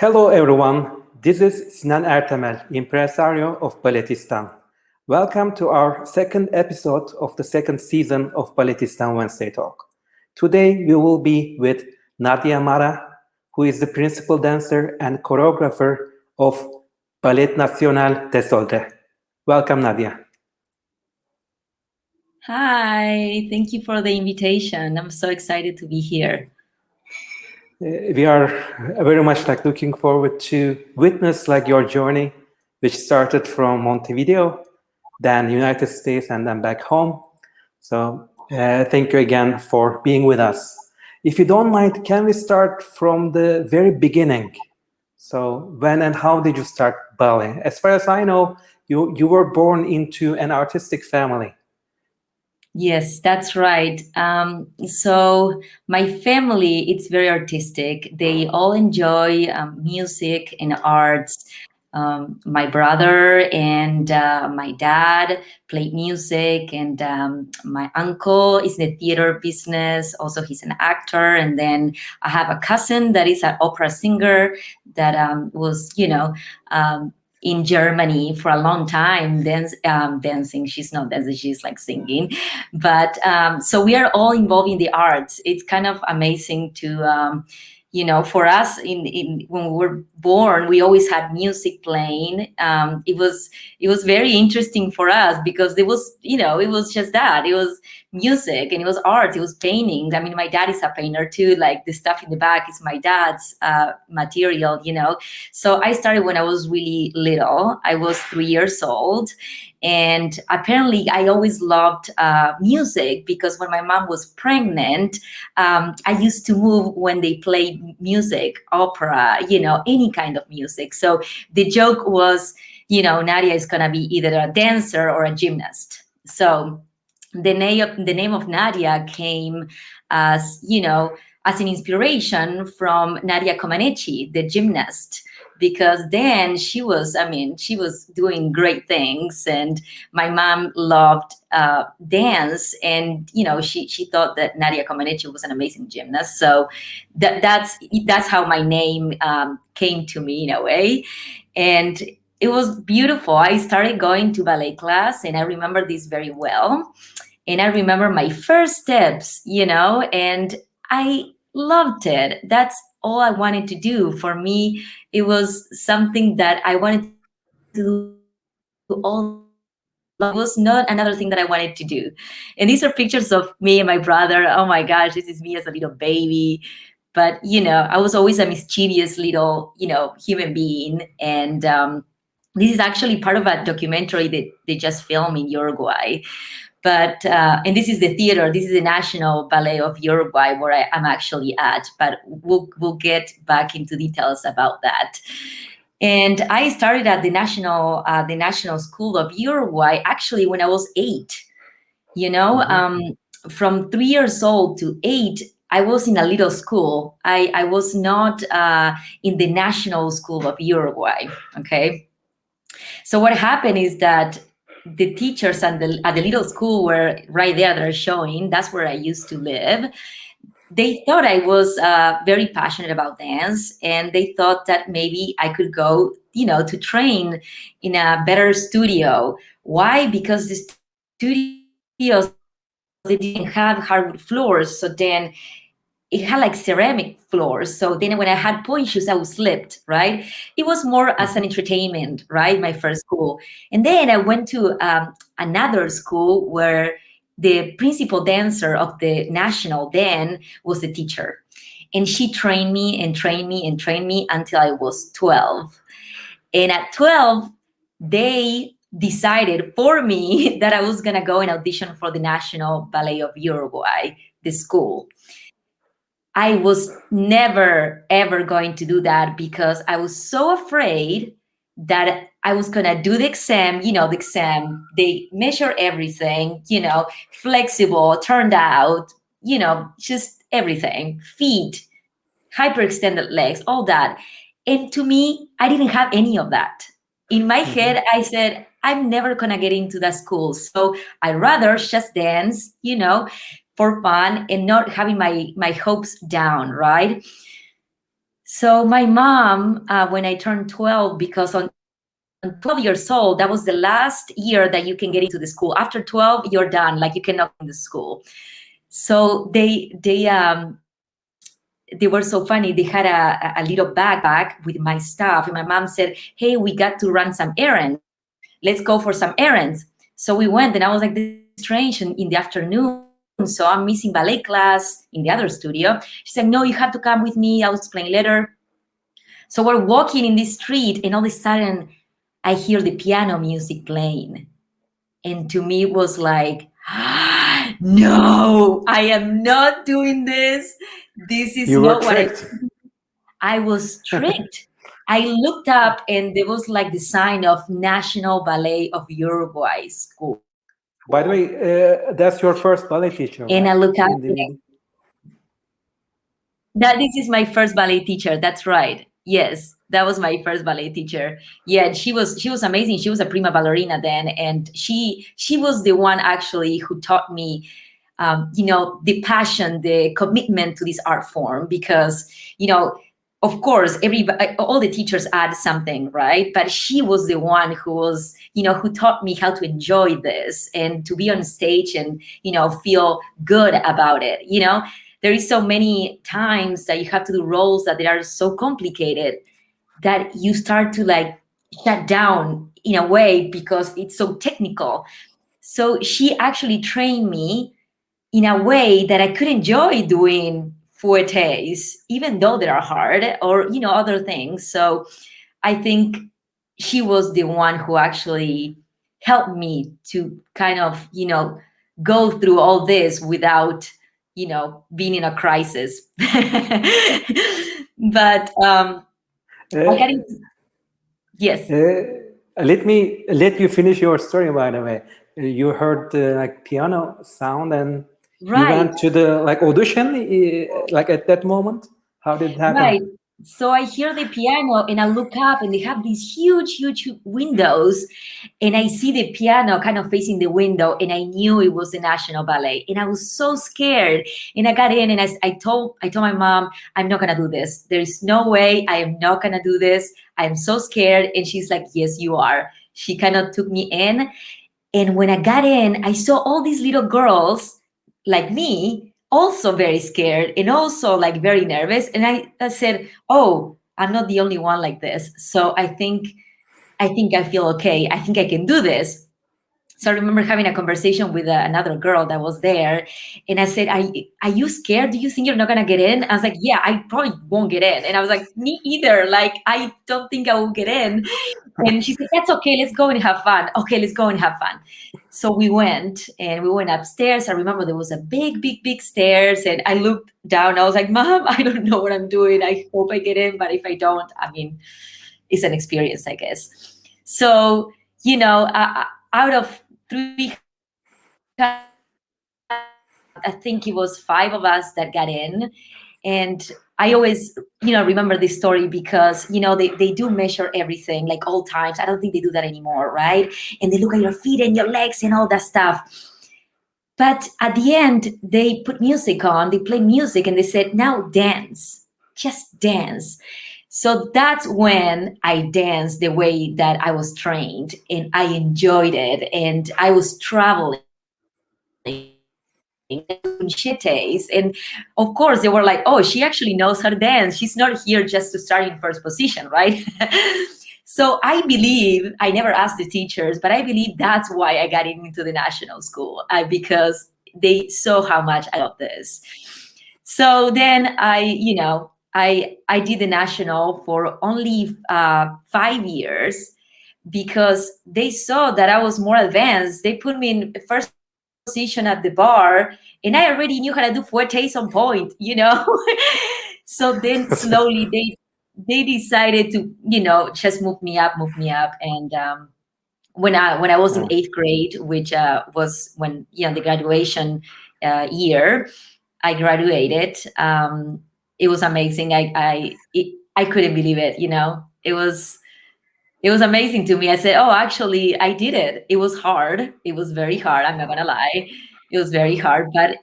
Hello everyone, this is Sinan Ertemel, impresario of Balletistan. Welcome to our second episode of the second season of Balletistan Wednesday Talk. Today we will be with Nadia Mara, who is the principal dancer and choreographer of Ballet Nacional de Sodre. Welcome, Nadia. Hi, thank you for the invitation. I'm so excited to be here. We are very much looking forward to witness your journey, which started from Montevideo, then United States, and then back home. So thank you again for being with us. If you don't mind, can we start from the very beginning? So when and how did you start ballet? As far as I know, you were born into an artistic family. Yes, that's right. So my family, it's very artistic. They all enjoy music and arts. My brother and my dad played music, and my uncle is in the theater business. Also, he's an actor. And then I have a cousin that is an opera singer that was, in Germany for a long time, dancing. She's not dancing, she's singing. But so we are all involved in the arts. It's kind of amazing to, for us, in when we were born, we always had music playing. It was very interesting for us because it was, it was just that. It was music and it was art. It was painting. I mean, my dad is a painter too. The stuff in the back is my dad's material, So I started when I was really little. I was 3 years old. And apparently I always loved music because when my mom was pregnant, I used to move when they played music, opera, any kind of music. So the joke was, Nadia is going to be either a dancer or a gymnast. So the name of Nadia came as, as an inspiration from Nadia Comaneci, the gymnast, because then she was doing great things, and my mom loved dance, and she thought that Nadia Comaneci was an amazing gymnast. So that's how my name came to me in a way, and it was beautiful. I started going to ballet class, and I remember this very well. And I remember my first steps, and I loved it. That's all I wanted to do. For me, it was something that I wanted to do all the time. It was not another thing that I wanted to do. And these are pictures of me and my brother. Oh my gosh, this is me as a little baby. But, I was always a mischievous little, human being. And this is actually part of a documentary that they just filmed in Uruguay. But and this is the theater. This is the National Ballet of Uruguay, where I am actually at. But we'll get back into details about that. And I started at the National School of Uruguay actually when I was 8. From 3 years old to 8, I was in a little school. I was not in the National School of Uruguay. Okay. So what happened is that the teachers at the little school were right there. They're showing. That's where I used to live. They thought I was very passionate about dance, and they thought that maybe I could go, to train in a better studio. Why? Because the studios, they didn't have hardwood floors, so then it had ceramic floors. So then when I had point shoes, I was slipped, right? It was more as an entertainment, right? My first school. And then I went to another school where the principal dancer of the National then was the teacher. And she trained me and trained me and trained me until I was 12. And at 12, they decided for me that I was going to go and audition for the National Ballet of Uruguay, the school. I was never, ever going to do that because I was so afraid that I was going to do the exam, the exam, they measure everything, flexible, turned out, just everything, feet, hyperextended legs, all that. And to me, I didn't have any of that. In my head, I said, I'm never going to get into that school. So I'd rather just dance, for fun and not having my hopes down, right? So my mom, when I turned 12, because on 12 years old, that was the last year that you can get into the school. After 12, you're done. Like, you cannot go in the school. So they were so funny. They had a little backpack with my stuff, and my mom said, "Hey, we got to run some errands. Let's go for some errands." So we went, and I was like, "This is strange in the afternoon." So I'm missing ballet class in the other studio. She's like, "No, you have to come with me. I'll explain later." So we're walking in this street, and all of a sudden, I hear the piano music playing. And to me, it was like, no, I am not doing this. This is You were not what I. tricked. I was tricked. I looked up, and there was like the sign of National Ballet of Uruguay School. By the way, that's your first ballet teacher, And I right? look up, In the video. that this is my first ballet teacher. That's right. Yes, that was my first ballet teacher. Yeah, and she was amazing. She was a prima ballerina then, and she was the one actually who taught me, the passion, the commitment to this art form. Because, of course, all the teachers add something, right? But she was the one who was, who taught me how to enjoy this and to be on stage and, feel good about it. There is so many times that you have to do roles that they are so complicated that you start to like shut down in a way because it's so technical. So she actually trained me in a way that I could enjoy doing fouettes, even though they are hard, or other things. So I think she was the one who actually helped me to kind of go through all this without being in a crisis. But I got Uh, into, yes, let you finish your story. By the way, you heard the like piano sound, and you right. went to the like audition, like at that moment. How did it happen? Right. So I hear the piano and I look up and they have these huge, huge windows. And I see the piano kind of facing the window. And I knew it was the National Ballet. And I was so scared. And I got in and I told my mom, I'm not going to do this. There is no way I am not going to do this. I am so scared. And she's like, yes, you are. She kind of took me in. And when I got in, I saw all these little girls like me, also very scared and also like very nervous. And I said, oh, I'm not the only one like this. So I think I feel okay. I think I can do this. So I remember having a conversation with another girl that was there, and I said, "Are you scared? Do you think you're not gonna get in?" I was like, "Yeah, I probably won't get in." And I was like, "Me either. Like, I don't think I will get in." And she said, "That's okay. Let's go and have fun." Okay, let's go and have fun. So we went and we went upstairs. I remember there was a big, big, big stairs, and I looked down. I was like, "Mom, I don't know what I'm doing. I hope I get in, but if I don't, I mean, it's an experience, I guess." So out of 300, I think it was 5 of us that got in. And I always, remember this story because, they do measure everything like all times. I don't think they do that anymore, right? And they look at your feet and your legs and all that stuff. But at the end, they put music on, they play music, and they said, now dance, just dance. So that's when I danced the way that I was trained, and I enjoyed it. And I was traveling machetes. And of course, they were like, oh, she actually knows how to dance. She's not here just to start in first position, right? So I believe, I never asked the teachers, but I believe that's why I got into the national school, because they saw how much I love this. So then I did the national for only 5 years because they saw that I was more advanced. They put me in first position at the bar, and I already knew how to do fouettes on point. So then slowly they decided to just move me up. And when I was in Oh. 8th grade, which was when the graduation year, I graduated. It was amazing. I couldn't believe it. It was amazing to me. I said, oh, actually, I did it. It was hard. It was very hard. I'm not going to lie. It was very hard. But,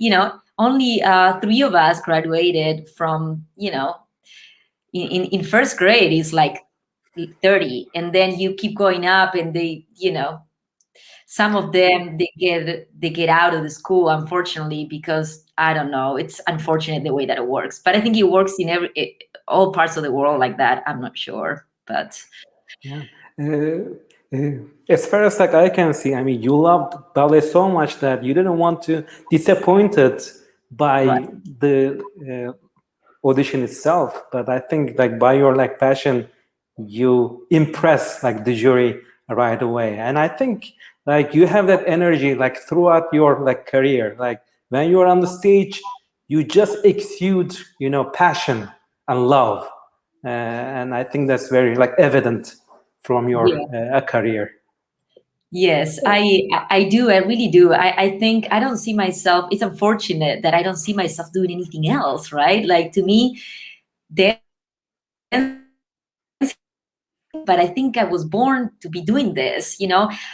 only 3 of us graduated from, in first grade is like 30, and then you keep going up, and they, some of them they get out of the school, unfortunately, because I don't know, it's unfortunate the way that it works, but I think it works in all parts of the world like that. I'm not sure, but yeah. As far as like I can see, I mean, you loved ballet so much that you didn't want to disappointed right. by the audition itself. But I think like by your like passion, you impress like the jury right away. And I think like you have that energy like throughout your like career. Like when you're on the stage, you just exude, passion and love. And I think that's very like evident from your Yeah. career. Yes, I do. I really do. I think I don't see myself. It's unfortunate that I don't see myself doing anything else, right? Like to me, dancing is but I think I was born to be doing this.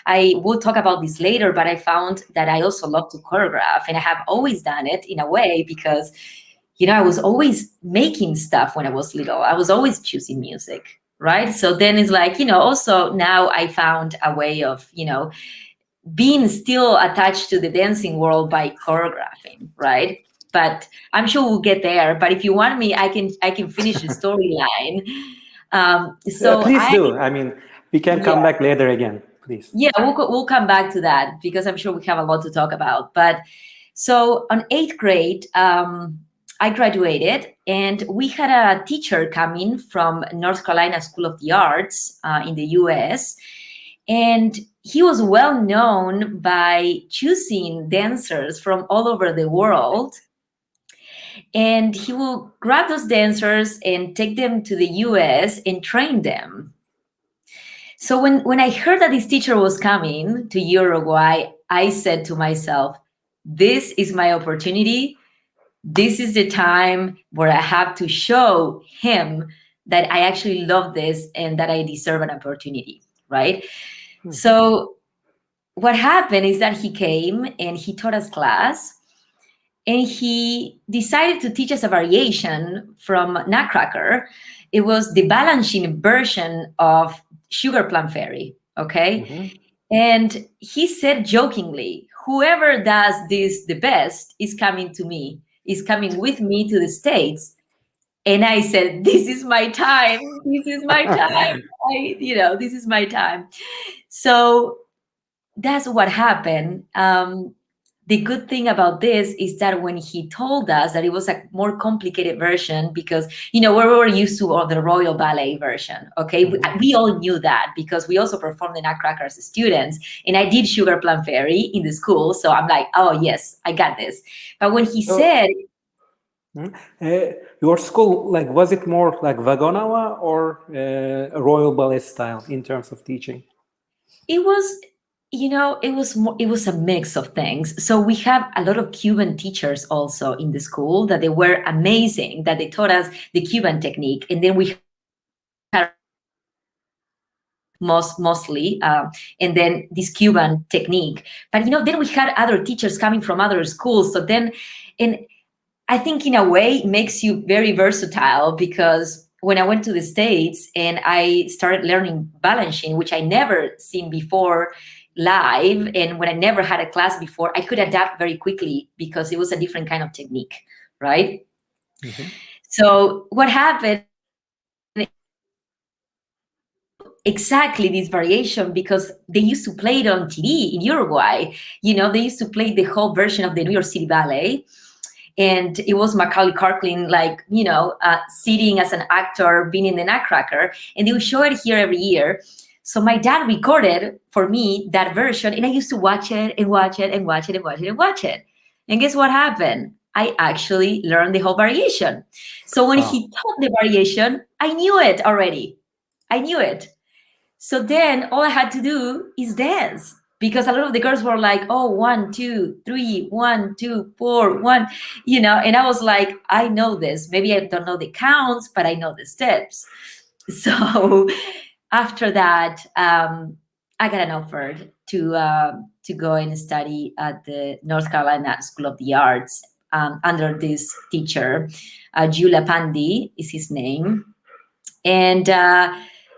I will talk about this later, but I found that I also love to choreograph, and I have always done it in a way because, I was always making stuff when I was little. I was always choosing music, right? So then it's like, also now I found a way of, being still attached to the dancing world by choreographing, right? But I'm sure we'll get there. But if you want me, I can finish the storyline. So Please I do. I mean, we can yeah come back later again, please. yeah we'll come back to that because I'm sure we have a lot to talk about. But so on eighth grade, I graduated, and we had a teacher coming from North Carolina School of the Arts in the U.S. And he was well known by choosing dancers from all over the world. And he will grab those dancers and take them to the US and train them. So when I heard that this teacher was coming to Uruguay, I said to myself, this is my opportunity. This is the time where I have to show him that I actually love this and that I deserve an opportunity, right? Mm-hmm. So what happened is that he came and he taught us class, and he decided to teach us a variation from Nutcracker. It was the Balanchine version of Sugar Plum Fairy, okay? Mm-hmm. And he said jokingly, whoever does this the best is coming to me, is coming with me to the States. And I said, this is my time. This is my time. This is my time. So that's what happened. The good thing about this is that when he told us that it was a more complicated version, because we were used to the Royal Ballet version, okay? Mm-hmm. We all knew that because we also performed the Nutcracker as students, and I did Sugar Plum Fairy in the school, so I'm like, oh yes, I got this. But when he said, your school, like, was it more like Vagonava or Royal Ballet style in terms of teaching? it was it was a mix of things. So we have a lot of Cuban teachers also in the school that they were amazing, that they taught us the Cuban technique, and then we had mostly and then this Cuban technique. But then we had other teachers coming from other schools. So then, and I think in a way it makes you very versatile, because when I went to the States and I started learning Balanchine, which I never seen before live, and when I never had a class before, I could adapt very quickly because it was a different kind of technique, right? Mm-hmm. So what happened exactly this variation, because they used to play it on TV in Uruguay. They used to play the whole version of the New York City Ballet. And it was Macaulay Culkin, sitting as an actor, being in the Nutcracker, and they would show it here every year. So my dad recorded for me that version, and I used to watch it and watch it and watch it and watch it and watch it. And guess what happened? I actually learned the whole variation. So when he taught the variation, I knew it already. I knew it. So then all I had to do is dance, because a lot of the girls were like, oh, 1, 2, 3, 1, 2, 4, 1, and I was like, I know this. Maybe I don't know the counts, but I know the steps. So after that, I got an offer to go and study at the North Carolina School of the Arts under this teacher, Giulia Pandi is his name. And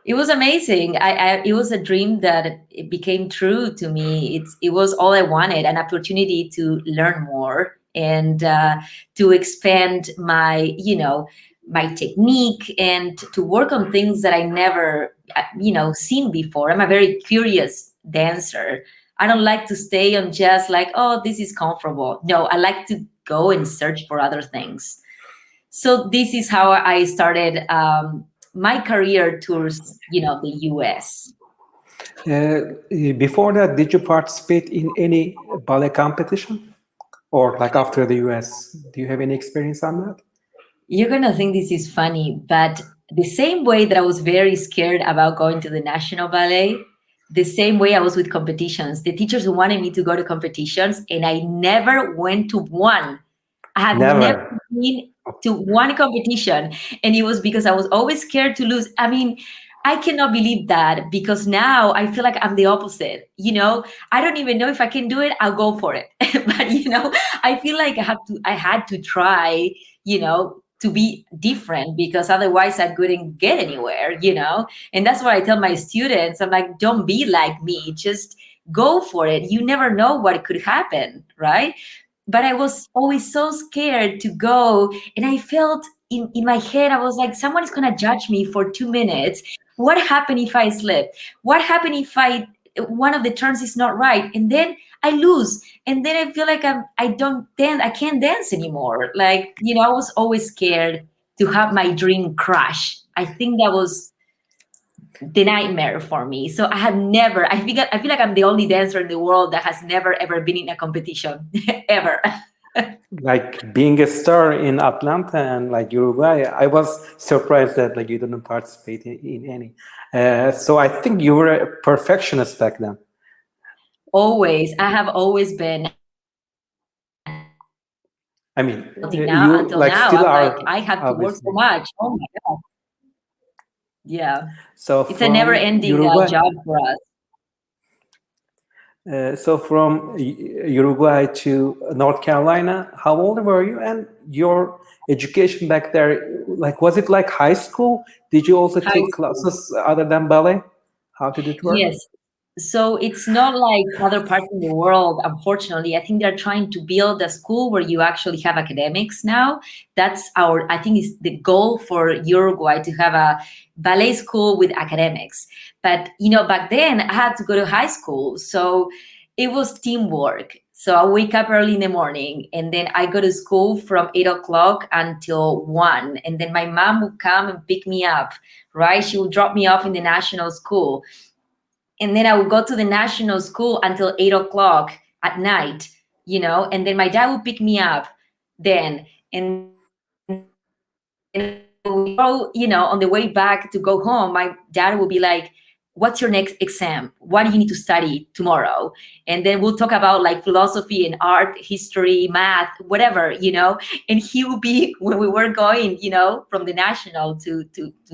it was amazing. It was a dream that it became true to me. It was all I wanted, an opportunity to learn more and to expand my, my technique and to work on things that I never, seen before. I'm a very curious dancer. I don't like to stay on just like, oh, this is comfortable. No, I like to go and search for other things. So this is how I started my career tours, the US. Before that, did you participate in any ballet competition? Or like after the US? Do you have any experience on that? You're going to think this is funny, but the same way that I was very scared about going to the National Ballet, the same way I was with competitions. The teachers wanted me to go to competitions, and I never went to one. I have never Never. been to one competition, and it was because I was always scared to lose. I mean, I cannot believe that because now I feel like I'm the opposite. I don't even know if I can do it. I'll go for it. But I feel like I had to try, to be different because otherwise I couldn't get anywhere. And that's what I tell my students. I'm like, don't be like me. Just go for it. You never know what could happen, right? But I was always so scared to go. And I felt in my head, I was like, someone is going to judge me for 2 minutes. What happened if I slip? What happened if one of the turns is not right? And then I lose. And then I feel like I can't dance anymore. Like, I was always scared to have my dream crash. I think that was the nightmare for me. So I feel like I'm the only dancer in the world that has never ever been in a competition ever. Like being a star in Atlanta and like Uruguay, I was surprised that like you didn't participate in any. So I think you were a perfectionist back then. Always. I have always been. I mean, you Until like now, still I'm like, are, I have to work so obviously. much. Oh my God. Yeah. So It's a never from ending Uruguay, job for us. Uruguay to North Carolina, how old were you? And your education back there, like was it like high school? Did you also High take school. classes other than ballet? How did it work? Yes. So it's not like other parts in the world, unfortunately. I think they're trying to build a school where you actually have academics now. I think is the goal for Uruguay to have a ballet school with academics. But, back then I had to go to high school. So it was teamwork. So I wake up early in the morning and then I go to school from 8 o'clock until 1. And then my mom would come and pick me up, right? She would drop me off in the national school, and then I would go to the national school until 8 o'clock at night, and then my dad would pick me up then. And on the way back to go home, my dad would be like, what's your next exam? What do you need to study tomorrow? And then we'll talk about like philosophy and art, history, math, whatever, and he would be, when we were going, from the national to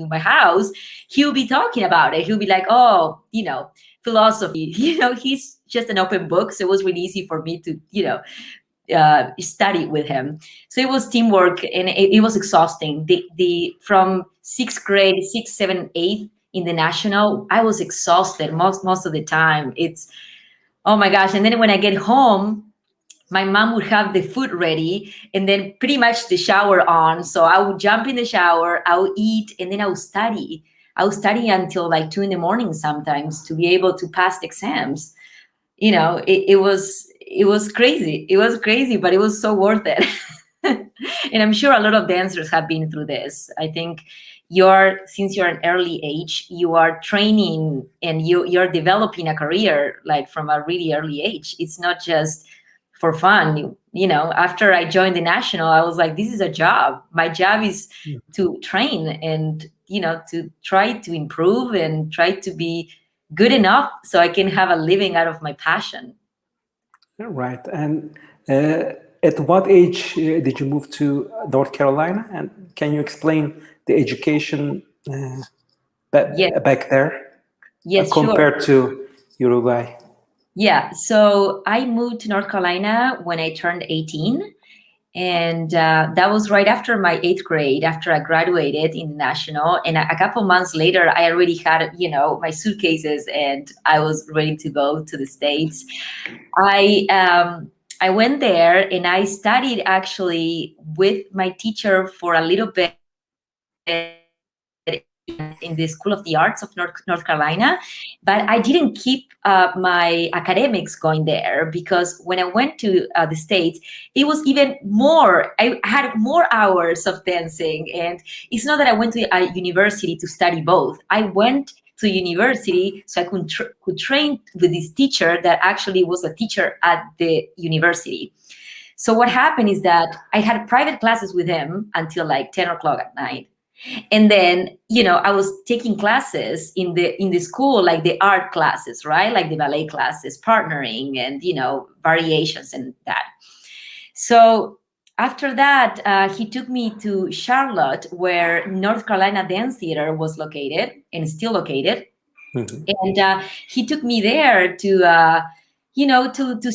my house, he would be talking about it. He'll be like, oh, philosophy, he's just an open book. So it was really easy for me to, study with him. So it was teamwork, and it was exhausting. The from sixth grade, sixth, seventh, eighth in the national, I was exhausted most of the time. It's, oh my gosh. And then when I get home, my mom would have the food ready and then pretty much the shower on. So I would jump in the shower, I would eat, and then I would study. I would study until like 2 a.m. sometimes to be able to pass the exams. It was crazy. It was crazy, but it was so worth it. And I'm sure a lot of dancers have been through this. I think since you're an early age, you are training and you're developing a career like from a really early age. It's not just for fun. After I joined the national, I was like, this is a job. My job is to train and to try to improve and try to be good enough so I can have a living out of my passion. Right. And at what age did you move to North Carolina? And can you explain the education Yes, back there yes, sure. compared to Uruguay? Yeah, so I moved to North Carolina when I turned 18. And that was right after my 8th grade, after I graduated in the National. And a couple months later, I already had, my suitcases and I was ready to go to the States. I went there and I studied actually with my teacher for a little bit in the School of the Arts of North Carolina, but I didn't keep my academics going there, because when I went to the States, it was even more. I had more hours of dancing, and it's not that I went to a university to study both. I went to university so I could train with this teacher that actually was a teacher at the university. So what happened is that I had private classes with him until like 10 o'clock at night. And then, I was taking classes in the school, like the art classes, right? Like the ballet classes, partnering and, variations and that. So after that, he took me to Charlotte, where North Carolina Dance Theater was located and still located. Mhm. And he took me there to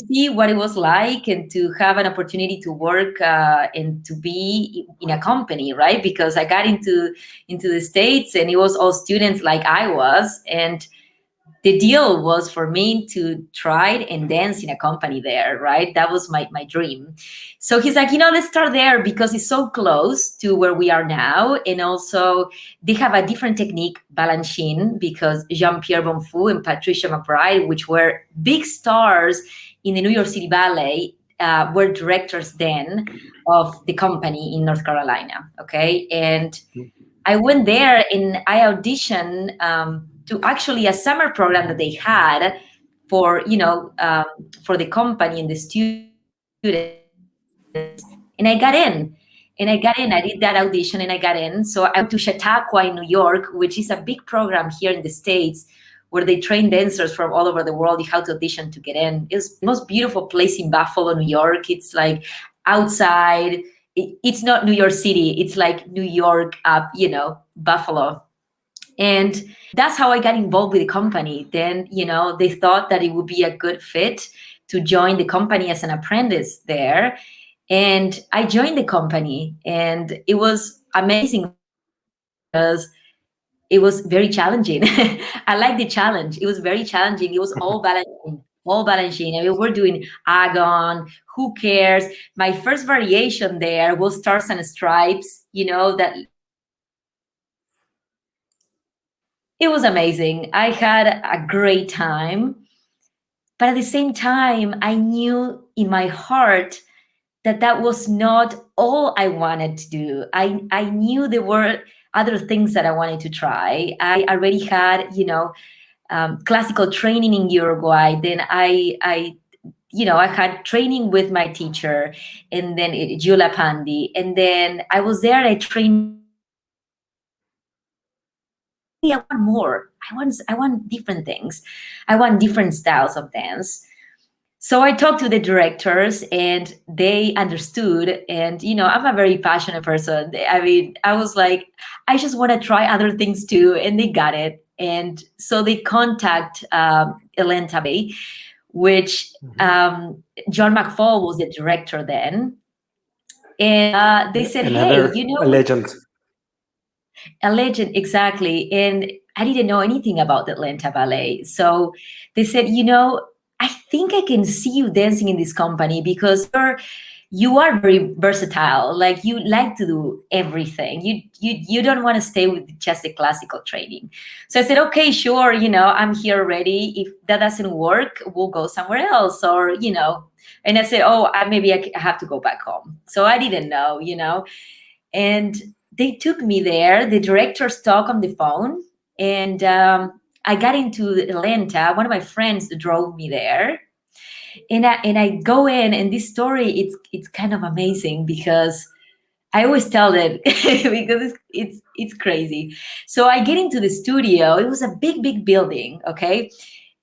see what it was like, and to have an opportunity to work and to be in a company, right? Because I got into the States and it was all students like I was, and the deal was for me to try and dance in a company there, right? That was my dream. So he's like, let's start there because it's so close to where we are now. And also they have a different technique, Balanchine, because Jean-Pierre Bonfou and Patricia McBride, which were big stars in the New York City Ballet, were directors then of the company in North Carolina, okay? And I went there and I auditioned to actually a summer program that they had for for the company and the students, and I got in. I did that audition and I got in. So I went to Chautauqua in New York, which is a big program here in the States, where they train dancers from all over the world how to audition to get in. It's the most beautiful place in Buffalo, New York. It's like outside. It's not New York City. It's like New York up, Buffalo. And that's how I got involved with the company. Then, they thought that it would be a good fit to join the company as an apprentice there. And I joined the company, and it was amazing because it was very challenging. I like the challenge. It was very challenging. It was all Balanchine, all Balanchine. I mean, we're doing Agon, who cares? My first variation there was Stars and Stripes, that it was amazing. I had a great time. But at the same time, I knew in my heart that that was not all I wanted to do. I knew there were other things that I wanted to try. I already had, classical training in Uruguay. Then I had training with my teacher, and then Giulia Pandi. And then I was there and I trained more. But I want more. I want different things. I want different styles of dance. So I talked to the directors and they understood. And, I'm a very passionate person. I mean, I was like, I just want to try other things too. And they got it. And so they contact Atlanta Ballet, which John McFall was the director then. And they said, hey, A legend. A legend, exactly. And I didn't know anything about the Atlanta Ballet. So they said, I think I can see you dancing in this company because you are very versatile. Like you like to do everything. You don't want to stay with just the classical training. So I said, okay, sure. I'm here already. If that doesn't work, we'll go somewhere else. Or, and I said, oh, maybe I have to go back home. So I didn't know, and they took me there. The directors talked on the phone, and I got into Atlanta. One of my friends drove me there, and I go in. And this story, it's kind of amazing because I always tell it because it's crazy. So I get into the studio. It was a big building, okay,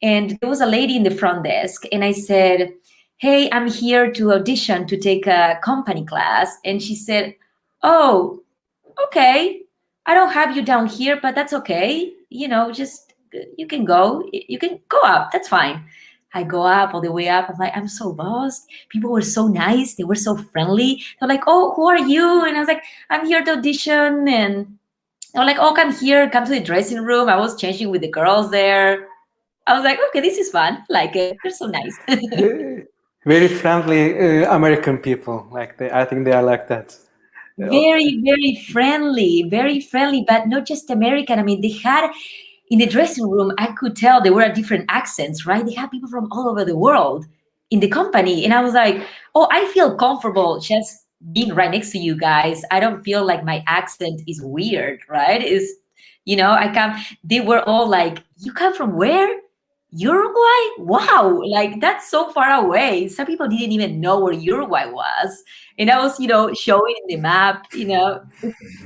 and there was a lady in the front desk, and I said, "Hey, I'm here to audition to take a company class," and she said, "Oh, okay, I don't have you down here, but that's okay. Just you can go up. That's fine." I go up all the way up. I'm like, I'm so lost. People were so nice. They were so friendly. They're like, oh, who are you? And I was like, I'm here to audition. And they're like, oh, come here, come to the dressing room. I was changing with the girls there. I was like, okay, this is fun. Like it. They're so nice. Very friendly American people. Like I think they are like that. Very, very friendly, but not just American. I mean, they had in the dressing room, I could tell there were different accents, right? They had people from all over the world in the company. And I was like, oh, I feel comfortable just being right next to you guys. I don't feel like my accent is weird, right? Is I come, they were all like, you come from where? Uruguay? Wow, like that's so far away. Some people didn't even know where Uruguay was. And I was, showing the map,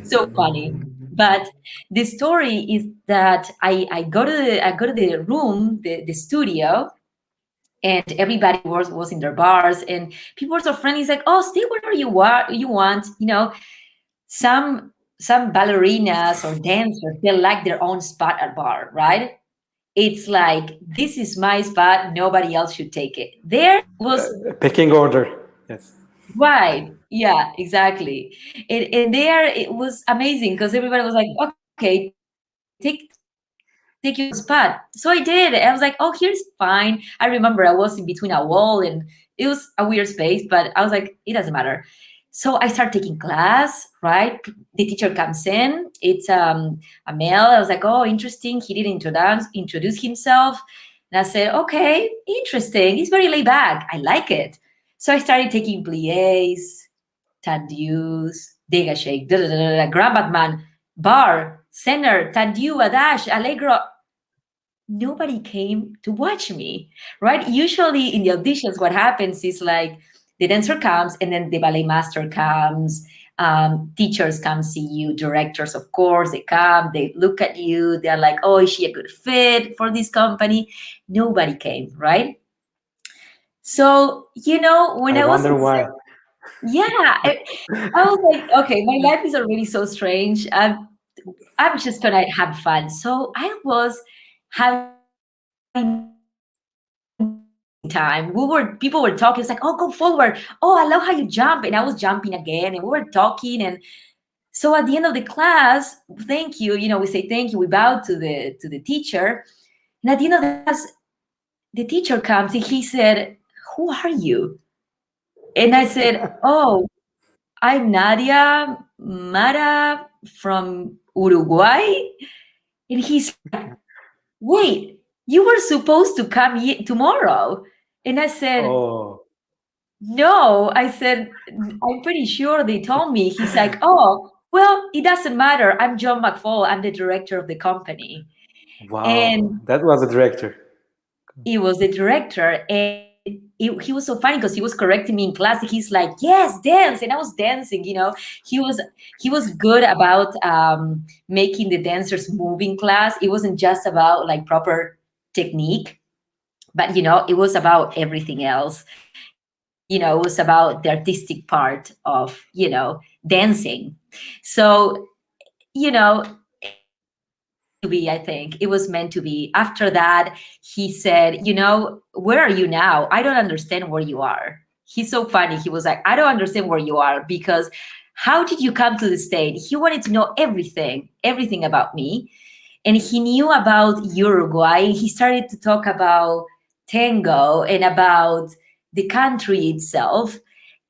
so funny. But the story is that I go to the room, the studio, and everybody was in their bars, and people were so friendly. It's like, oh, stay wherever you want. Some ballerinas or dancers, they like their own spot at bar, right? It's like, this is my spot, nobody else should take it. There was Pecking order. Yes. right. Yeah, exactly. And there it was amazing because everybody was like, okay, take your spot. So I did. I was like, oh, here's fine. I remember I was in between a wall and it was a weird space, but I was like, it doesn't matter. So I start taking class, right? The teacher comes in. It's a male. I was like, oh, interesting. He didn't introduce himself. And I said, okay, interesting. He's very laid back. I like it. So I started taking pliés, tendues, dégagé, grand battement, bar, center, tendu, adage, allegro. Nobody came to watch me, right? Usually in the auditions, what happens is like the dancer comes and then the ballet master comes, teachers come see you, directors, of course, they come, they look at you, they're like, oh, is she a good fit for this company? Nobody came, right? So, when I I was wonder why. yeah, I was like, okay, my life is already so strange. I'm just gonna have fun. So I was having time. People were talking. It's like, oh, go forward. Oh, I love how you jump. And I was jumping again, and we were talking. And so at the end of the class, thank you. We say thank you. We bow to the teacher. And at the end of the class, the teacher comes and he said, "Who are you?" And I said, "Oh, I'm Nadia Mara from Uruguay." And he's like, wait, you were supposed to come tomorrow. And I said, Oh, no. I said, I'm pretty sure they told me. He's like, oh, well, it doesn't matter. I'm John McFall. I'm the director of the company. wow. And That was the director. he was the director. And he was so funny because he was correcting me in class. He's like, yes, dance. And I was dancing. He was good about making the dancers move in class. It wasn't just about like proper technique, but it was about everything else. It was about the artistic part of dancing. So it was meant to be. I think it was meant to be. After that, he said, where are you now? I don't understand where you are. He's so funny. He was like, I don't understand where you are because how did you come to the state? He wanted to know everything about me. And he knew about Uruguay. He started to talk about tango and about the country itself.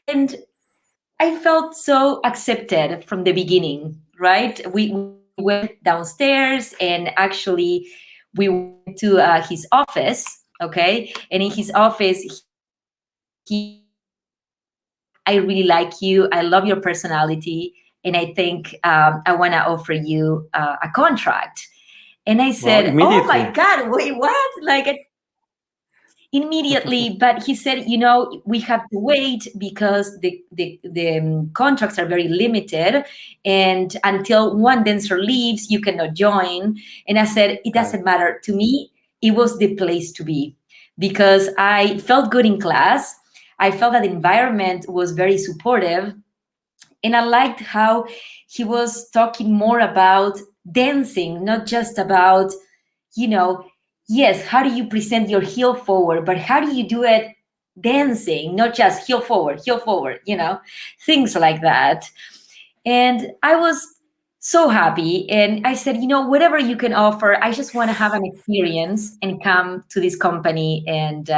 And I felt so accepted from the beginning, right? We went downstairs and actually we went to his office, okay? And in his office, he I really like you. I love your personality. And I think I want to offer you a contract. And I Wow, said, oh my immediately. God, wait, what? Like immediately, but he said, we have to wait because the contracts are very limited, and until one dancer leaves you cannot join. And I said, it Right. doesn't matter to me. It was the place to be because I felt good in class. I felt that the environment was very supportive, and I liked how he was talking more about dancing, not just about you know yes, how do you present your heel forward, but how do you do it dancing, not just heel forward, things like that. And I was so happy. And I said, whatever you can offer, I just want to have an experience and come to this company and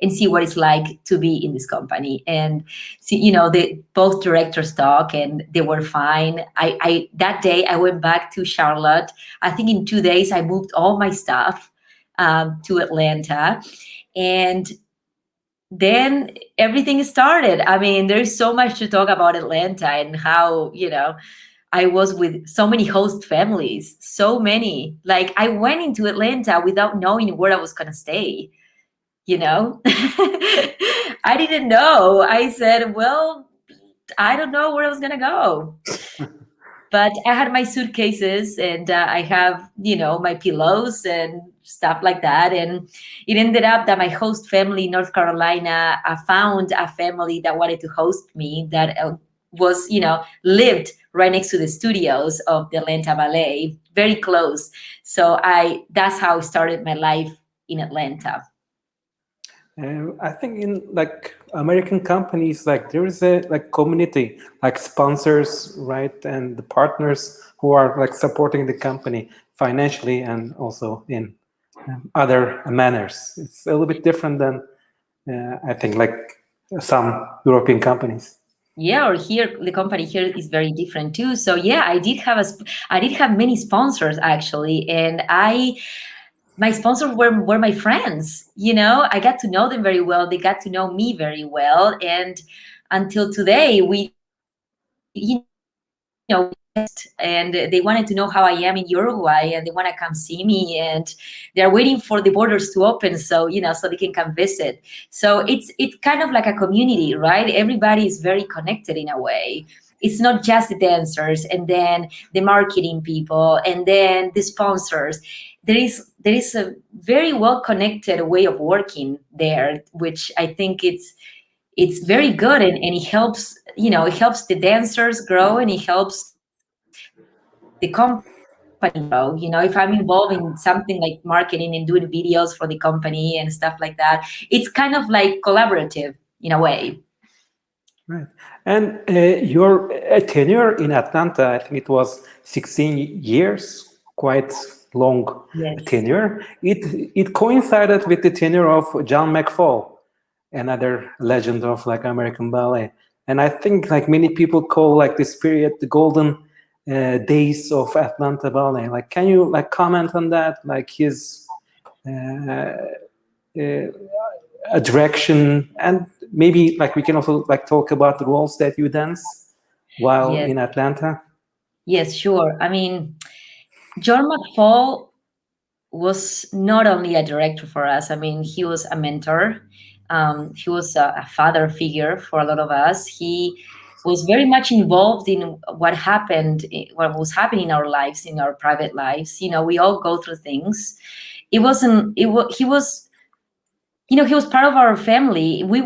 see what it's like to be in this company. And see, the both directors talk and they were fine. I that day I went back to Charlotte. I think in 2 days I moved all my stuff to Atlanta. And then everything started. I mean, there's so much to talk about Atlanta and how, I was with so many host families, so many. Like I went into Atlanta without knowing where I was going to stay, you know? I didn't know. I said, well, I don't know where I was going to go. But I had my suitcases and I have, my pillows and stuff like that. And it ended up that my host family in North Carolina, I found a family that wanted to host me that was, lived right next to the studios of the Atlanta Ballet, very close. So that's how I started my life in Atlanta. I think in like American companies, like there is a like community, like sponsors, right, and the partners who are like supporting the company financially and also in other manners. It's a little bit different than I think like some European companies. Yeah, or here the company here is very different too. So yeah, I did have many sponsors actually, and my sponsors were my friends. I got to know them very well. They got to know me very well, and until today, and they wanted to know how I am in Uruguay, and they want to come see me, and they're waiting for the borders to open, so they can come visit. So it's kind of like a community, right? Everybody is very connected in a way. It's not just the dancers and then the marketing people and then the sponsors. There is a very well connected way of working there, which I think it's very good, and it helps the dancers grow, and it helps the company grow. If I'm involved in something like marketing and doing videos for the company and stuff like that, it's kind of like collaborative in a way. Right. And your tenure in Atlanta, I think it was 16 years, quite long Yes. tenure. It coincided with the tenure of John McFall, another legend of like American ballet. And I think like many people call like this period the golden days of Atlanta ballet. Like, can you like comment on that? Like his a direction, and maybe like we can also like talk about the roles that you dance while Yes. in Atlanta. Yes, sure. I mean, John McFall was not only a director for us. I mean, he was a mentor. He was a father figure for a lot of us. He was very much involved in what was happening in our lives, in our private lives. We all go through things. It wasn't. It was. He was. He was part of our family. We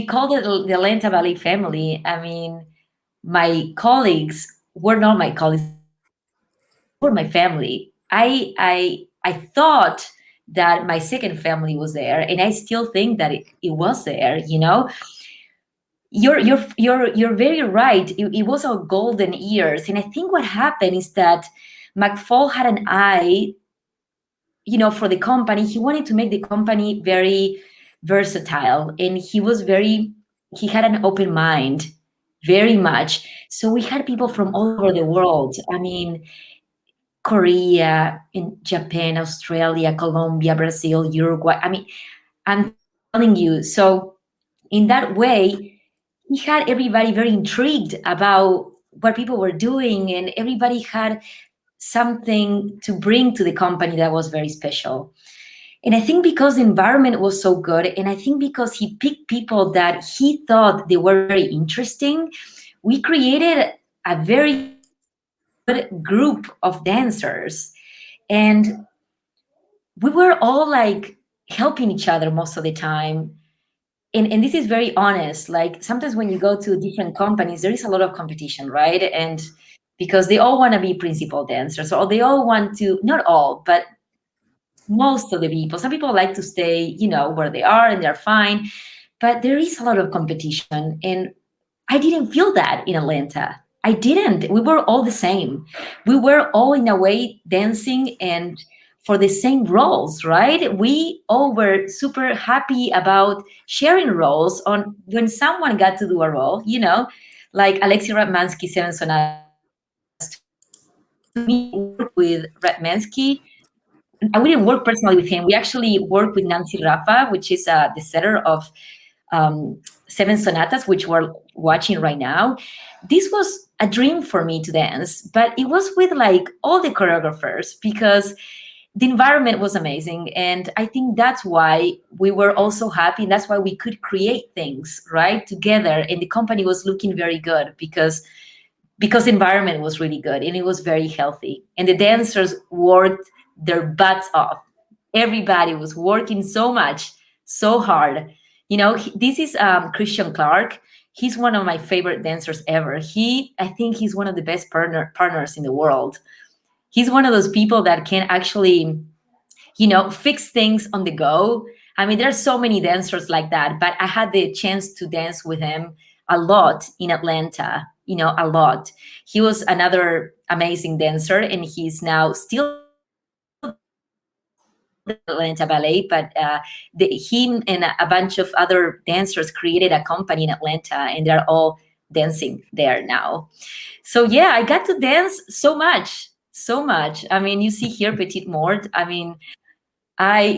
called it the Atlanta Ballet family. I mean, my colleagues were not my colleagues, they were my family. I thought that my second family was there, and I still think that it was there. You're very right. It was our golden years, and I think what happened is that McFall had an eye, for the company. He wanted to make the company very versatile, and he had an open mind, very much. So we had people from all over the world. I mean, Korea, in Japan, Australia, Colombia, Brazil, Uruguay. I mean, I'm telling you. So in that way, he had everybody very intrigued about what people were doing, and everybody had something to bring to the company that was very special. And I think because the environment was so good, and I think because he picked people that he thought they were very interesting, we created a very good group of dancers. And we were all like helping each other most of the time. And this is very honest. Like sometimes when you go to different companies, there is a lot of competition, right? And because they all want to be principal dancers, or they all want to, not all, but most of the people. Some people like to stay, where they are and they're fine, but there is a lot of competition, and I didn't feel that in Atlanta. I didn't. We were all the same. We were all in a way dancing and for the same roles, right? We all were super happy about sharing roles on when someone got to do a role, like Alexei Ratmansky, Seven Sonatas, to me, work with Ratmansky. I wouldn't work personally with him. We actually worked with Nancy Rafa, which is the setter of Seven Sonatas, which we're watching right now. This was a dream for me to dance, but it was with like all the choreographers because the environment was amazing. And I think that's why we were also happy. And that's why we could create things right together. And the company was looking very good because the environment was really good and it was very healthy. And the dancers worked their butts off. Everybody was working so much, so hard. This is Christian Clark. He's one of my favorite dancers ever. I think he's one of the best partners in the world. He's one of those people that can actually, fix things on the go. I mean, there's so many dancers like that, but I had the chance to dance with him a lot in Atlanta, a lot. He was another amazing dancer, and he's now still dancing with Atlanta Ballet, but him and a bunch of other dancers created a company in Atlanta, and they're all dancing there now. So yeah, I got to dance so much, so much. I mean, you see here Petite Mort. I mean,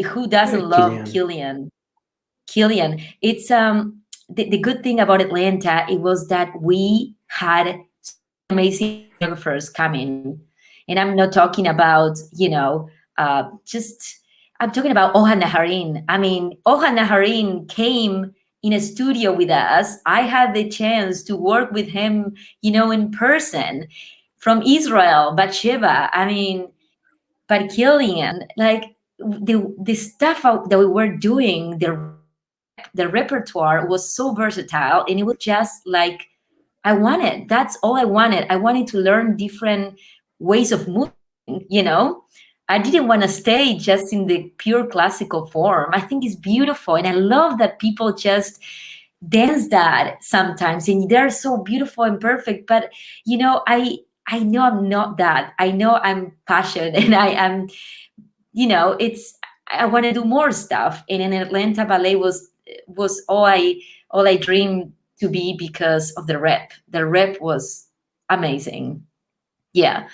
who doesn't love Killian. Killian? It's the good thing about Atlanta, it was that we had so many amazing choreographers coming, and I'm not talking about just I'm talking about Oha Naharin. I mean, Oha Naharin came in a studio with us. I had the chance to work with him, in person from Israel, Batsheva. I mean, but Killian, like the stuff that we were doing, the repertoire was so versatile, and it was just like I wanted. That's all I wanted. I wanted to learn different ways of moving. I didn't want to stay just in the pure classical form. I think it's beautiful. And I love that people just dance that sometimes. And they're so beautiful and perfect. But, I know I'm not that. I know I'm passionate and I am, I want to do more stuff. And in Atlanta Ballet was all I dreamed to be because of the rep. The rep was amazing. Yeah.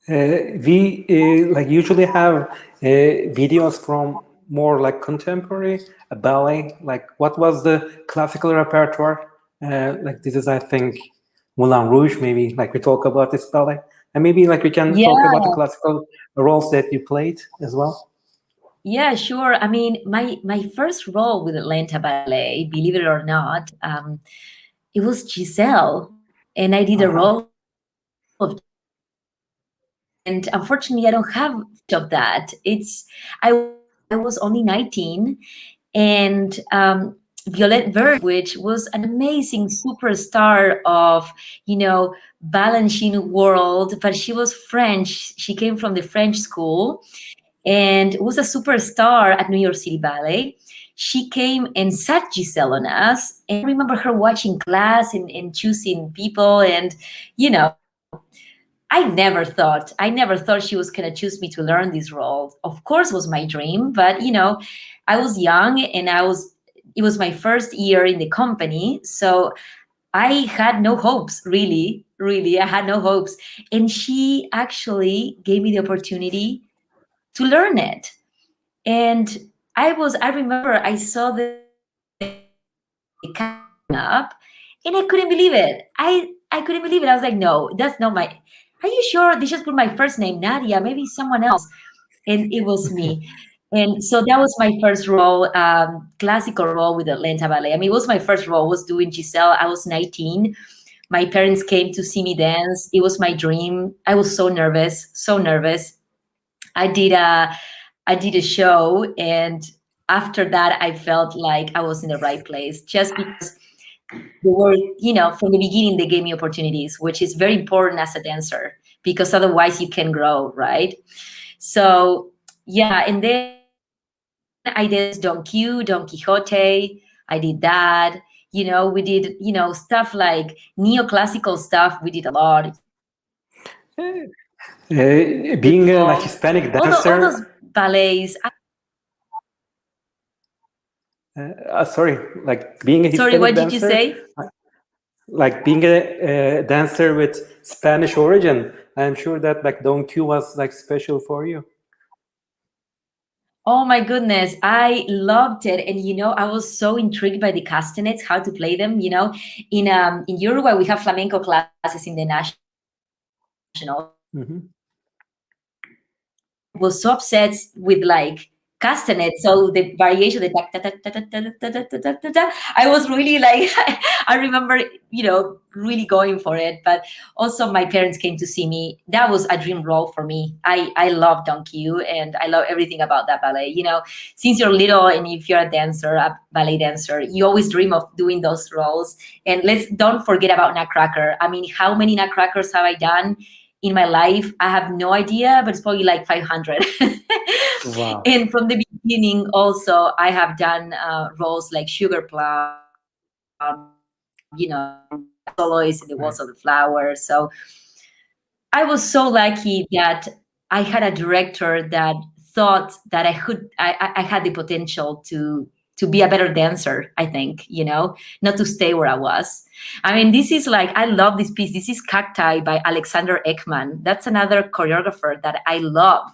We like usually have videos from more like contemporary ballet. Like, what was the classical repertoire? Like, this is, I think, Moulin Rouge. Maybe like we talk about this ballet, and maybe like we can talk about the Yeah. classical roles that you played as well. Yeah, sure. I mean, my first role with Atlanta Ballet, believe it or not, it was Giselle, and I did a role of Giselle. And unfortunately, I don't have footage of that. I was only 19, and Violette Verde, which was an amazing superstar of Balanchine world, but she was French. She came from the French school and was a superstar at New York City Ballet. She came and sat Giselle on us. And I remember her watching class and choosing people. And, I never thought she was going to choose me to learn this role. Of course, it was my dream, but, I was young and it was my first year in the company. So I had no hopes, really, really. I had no hopes. And she actually gave me the opportunity to learn it. And I remember I saw the casting up and I couldn't believe it. I couldn't believe it. I was like, no, that's not my, are you sure? They just put my first name, Nadia, maybe someone else. And it was me. And so that was my first role, classical role with Atlanta Ballet. I mean, it was my first role, was doing Giselle. I was 19. My parents came to see me dance. It was my dream. I was so nervous, so nervous. I did a show, and after that I felt like I was in the right place, just because they were, from the beginning they gave me opportunities, which is very important as a dancer, because otherwise you can grow, right? So yeah, and then I did Don Q, Don Quixote. I did that. We did, stuff like neoclassical stuff. We did a lot. Being a like Beautiful. Hispanic All those dancer, ballets. sorry, like being a Sorry, Hispanic what did you dancer, say? like being a dancer with Spanish origin, I'm sure that like Don Q was like special for you. Oh my goodness, I loved it, and I was so intrigued by the castanets, how to play them. In Uruguay we have flamenco classes in the National. Mhm. Was so obsessed with like castanets, so the variation, the ta- ta- ta- ta- ta- ta- ta- ta- ta- ta- ta- ta, I was really like, I remember, really going for it. But also my parents came to see me. That was a dream role for me. I love Don Q, and I love everything about that ballet. Since you're little, and if you're a dancer, a ballet dancer, you always dream of doing those roles. And let's don't forget about Nutcracker. I mean, how many Nutcrackers have I done in my life? I have no idea, but it's probably like 500. Wow. And from the beginning, also, I have done roles like Sugar Plum, soloists in the Walls Right. of the Flowers. So I was so lucky that I had a director that thought that I had the potential to be a better dancer, I think, not to stay where I was. I mean, this is like, I love this piece. This is Cacti by Alexander Ekman. That's another choreographer that I love.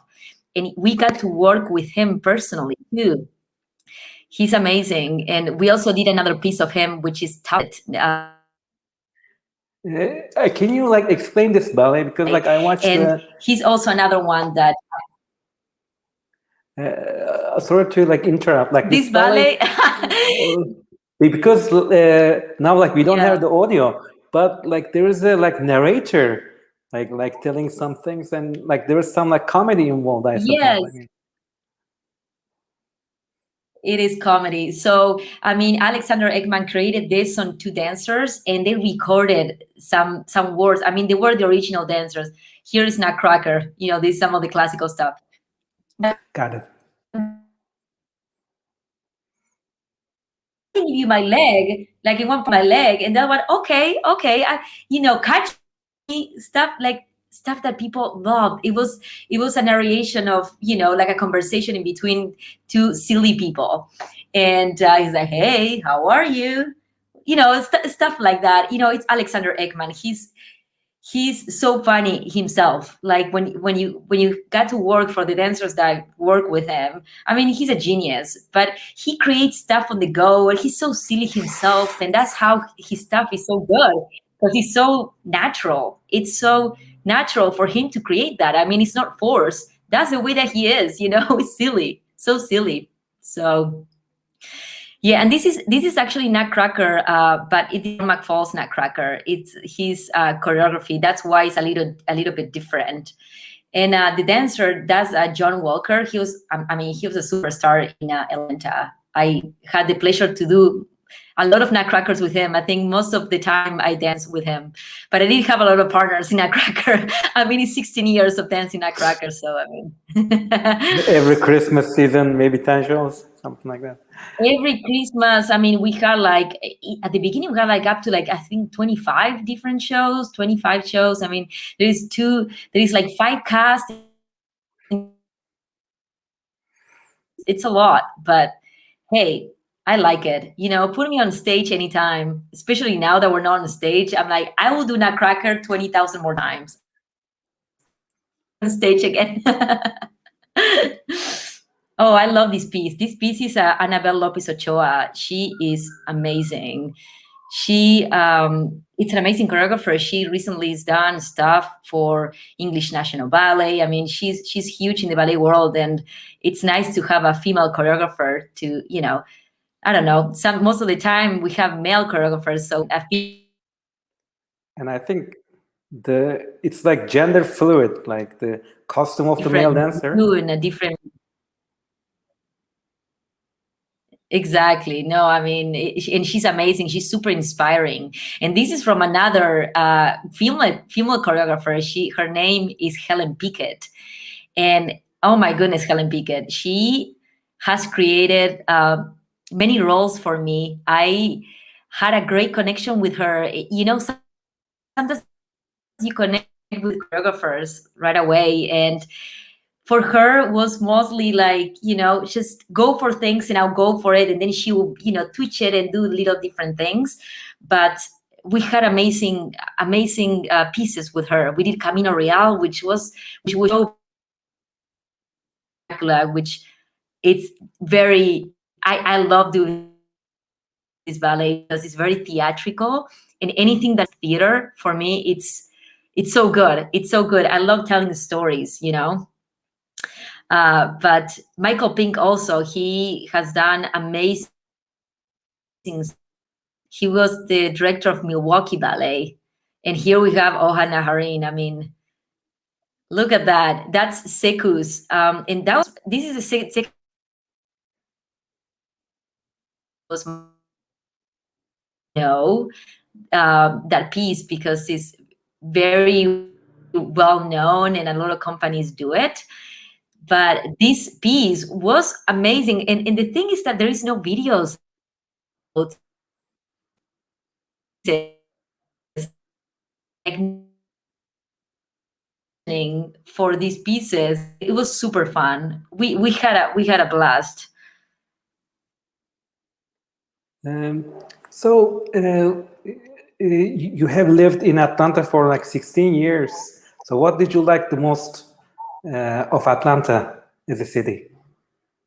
And we got to work with him personally too. He's amazing. And we also did another piece of him, which is Tablet. Can you like explain this ballet, because like I watched And the he's also another one that sorry to like interrupt, like this this ballet, ballet. because now like we don't have Yeah. the audio, but like there is a like narrator, like telling some things, and like there is some like comedy involved, I suppose. I Yes, mean, it is comedy. So, I mean, Alexander Ekman created this on two dancers, and they recorded some words. I mean, they were the original dancers. Here is Nutcracker. This is some of the classical stuff. got it. Give you my leg, like in one my leg, and then one, okay, catch me, stuff that people loved. It was a narration of, like a conversation in between two silly people, and he's like, hey, how are you? Stuff like that. It's Alexander Ekman. He's so funny himself. Like when you got to work for the dancers that work with him, I mean, he's a genius, but he creates stuff on the go, and he's so silly himself, and that's how his stuff is so good, because he's so natural. It's so natural for him to create that. I mean, it's not forced. That's the way that he is. It's silly, so silly. So yeah, and this is actually Nutcracker, but it's John McFall's Nutcracker. It's his choreography. That's why it's a little bit different. And the dancer, that's John Walker. He was a superstar in Atlanta. I had the pleasure to do a lot of Nutcrackers with him. I think most of the time I danced with him, but I didn't have a lot of partners in Nutcracker. I mean, it's 16 years of dancing Nutcracker, so I mean. Every Christmas season, maybe 10 shows, something like that. Every Christmas, I mean, we had like, at the beginning, we had like up to like, I think 25 different shows, 25 shows. I mean, there is like 5 casts. It's a lot, but hey, I like it. Put me on stage anytime, especially now that we're not on stage. I'm like, I will do Nutcracker 20,000 more times. On stage again. Oh, I love this piece. This piece is Annabelle Lopez Ochoa. She is amazing. It's an amazing choreographer. She recently has done stuff for English National Ballet. I mean, she's huge in the ballet world, and it's nice to have a female choreographer to, I don't know. Most of the time we have male choreographers, so And I think it's like gender fluid, like the costume of the male different dancer. view in a different. Exactly. No, I mean, and she's amazing. She's super inspiring. And this is from another female choreographer. Her name is Helen Pickett, and Oh my goodness, Helen Pickett. She has created many roles for me. I had a great connection with her. You know, sometimes you connect with choreographers right away, and for her was mostly like, just go for things and I'll go for it, and then she will, twitch it and do little different things. But we had amazing pieces with her. We did Camino Real, which was so beautiful. We did Dracula, which it's very, I love doing this ballet because it's very theatrical, and anything that's theater for me, it's so good. It's so good. I love telling the stories, But Michael Pink also, he has done amazing stuff. He was the director of Milwaukee Ballet, and here we have Ohana Harin. I mean, look at that. That's Sekus. And that was, this is the second time that I did Sekus. That was my first one. I don't know if you know that piece because it's very well known and a lot of companies do it. But this piece was amazing. And the thing is that there is no videos out auditioning for these pieces. It was super fun. We had a blast. So you have lived in Atlanta for like 16 years. So what did you like the most of Atlanta as a city?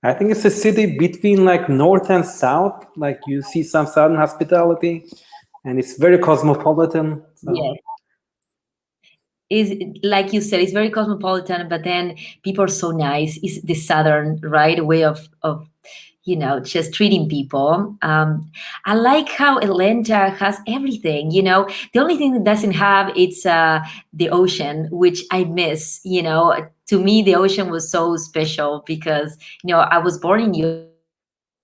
I think it's a city between like north and south. Like you see some southern hospitality, and it's very cosmopolitan. So. Yes. Is like you said, it's very cosmopolitan, but then people are so nice. It's the southern right way of just treating people. I like how Atlanta has everything. The only thing that doesn't have it's the ocean, which I miss. To me, the ocean was so special because I was born in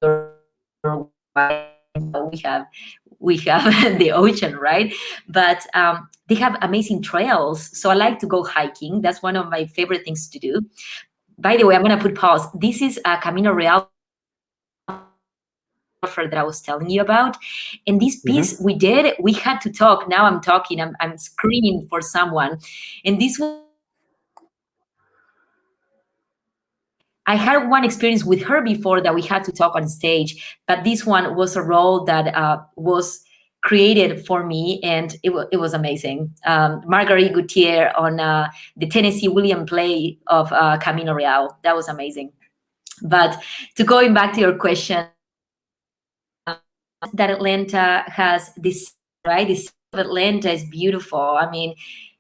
Uruguay, so we have the ocean, right? But they have amazing trails, so I like to go hiking. That's one of my favorite things to do. By the way, I'm gonna put pause. This is Camino Real from Ballet Nacional de Sodre that I was telling you about. And this piece we did, we had to talk. Now I'm talking, I'm screaming for someone. And this was I had one experience with her before that we had to talk on stage, but this one was a role that was created for me, and it was amazing. Marguerite Gutierrez on the Tennessee William play of Camino Real. That was amazing. But to going back to your question, that Atlanta has this, right? The city of Atlanta is beautiful. I mean,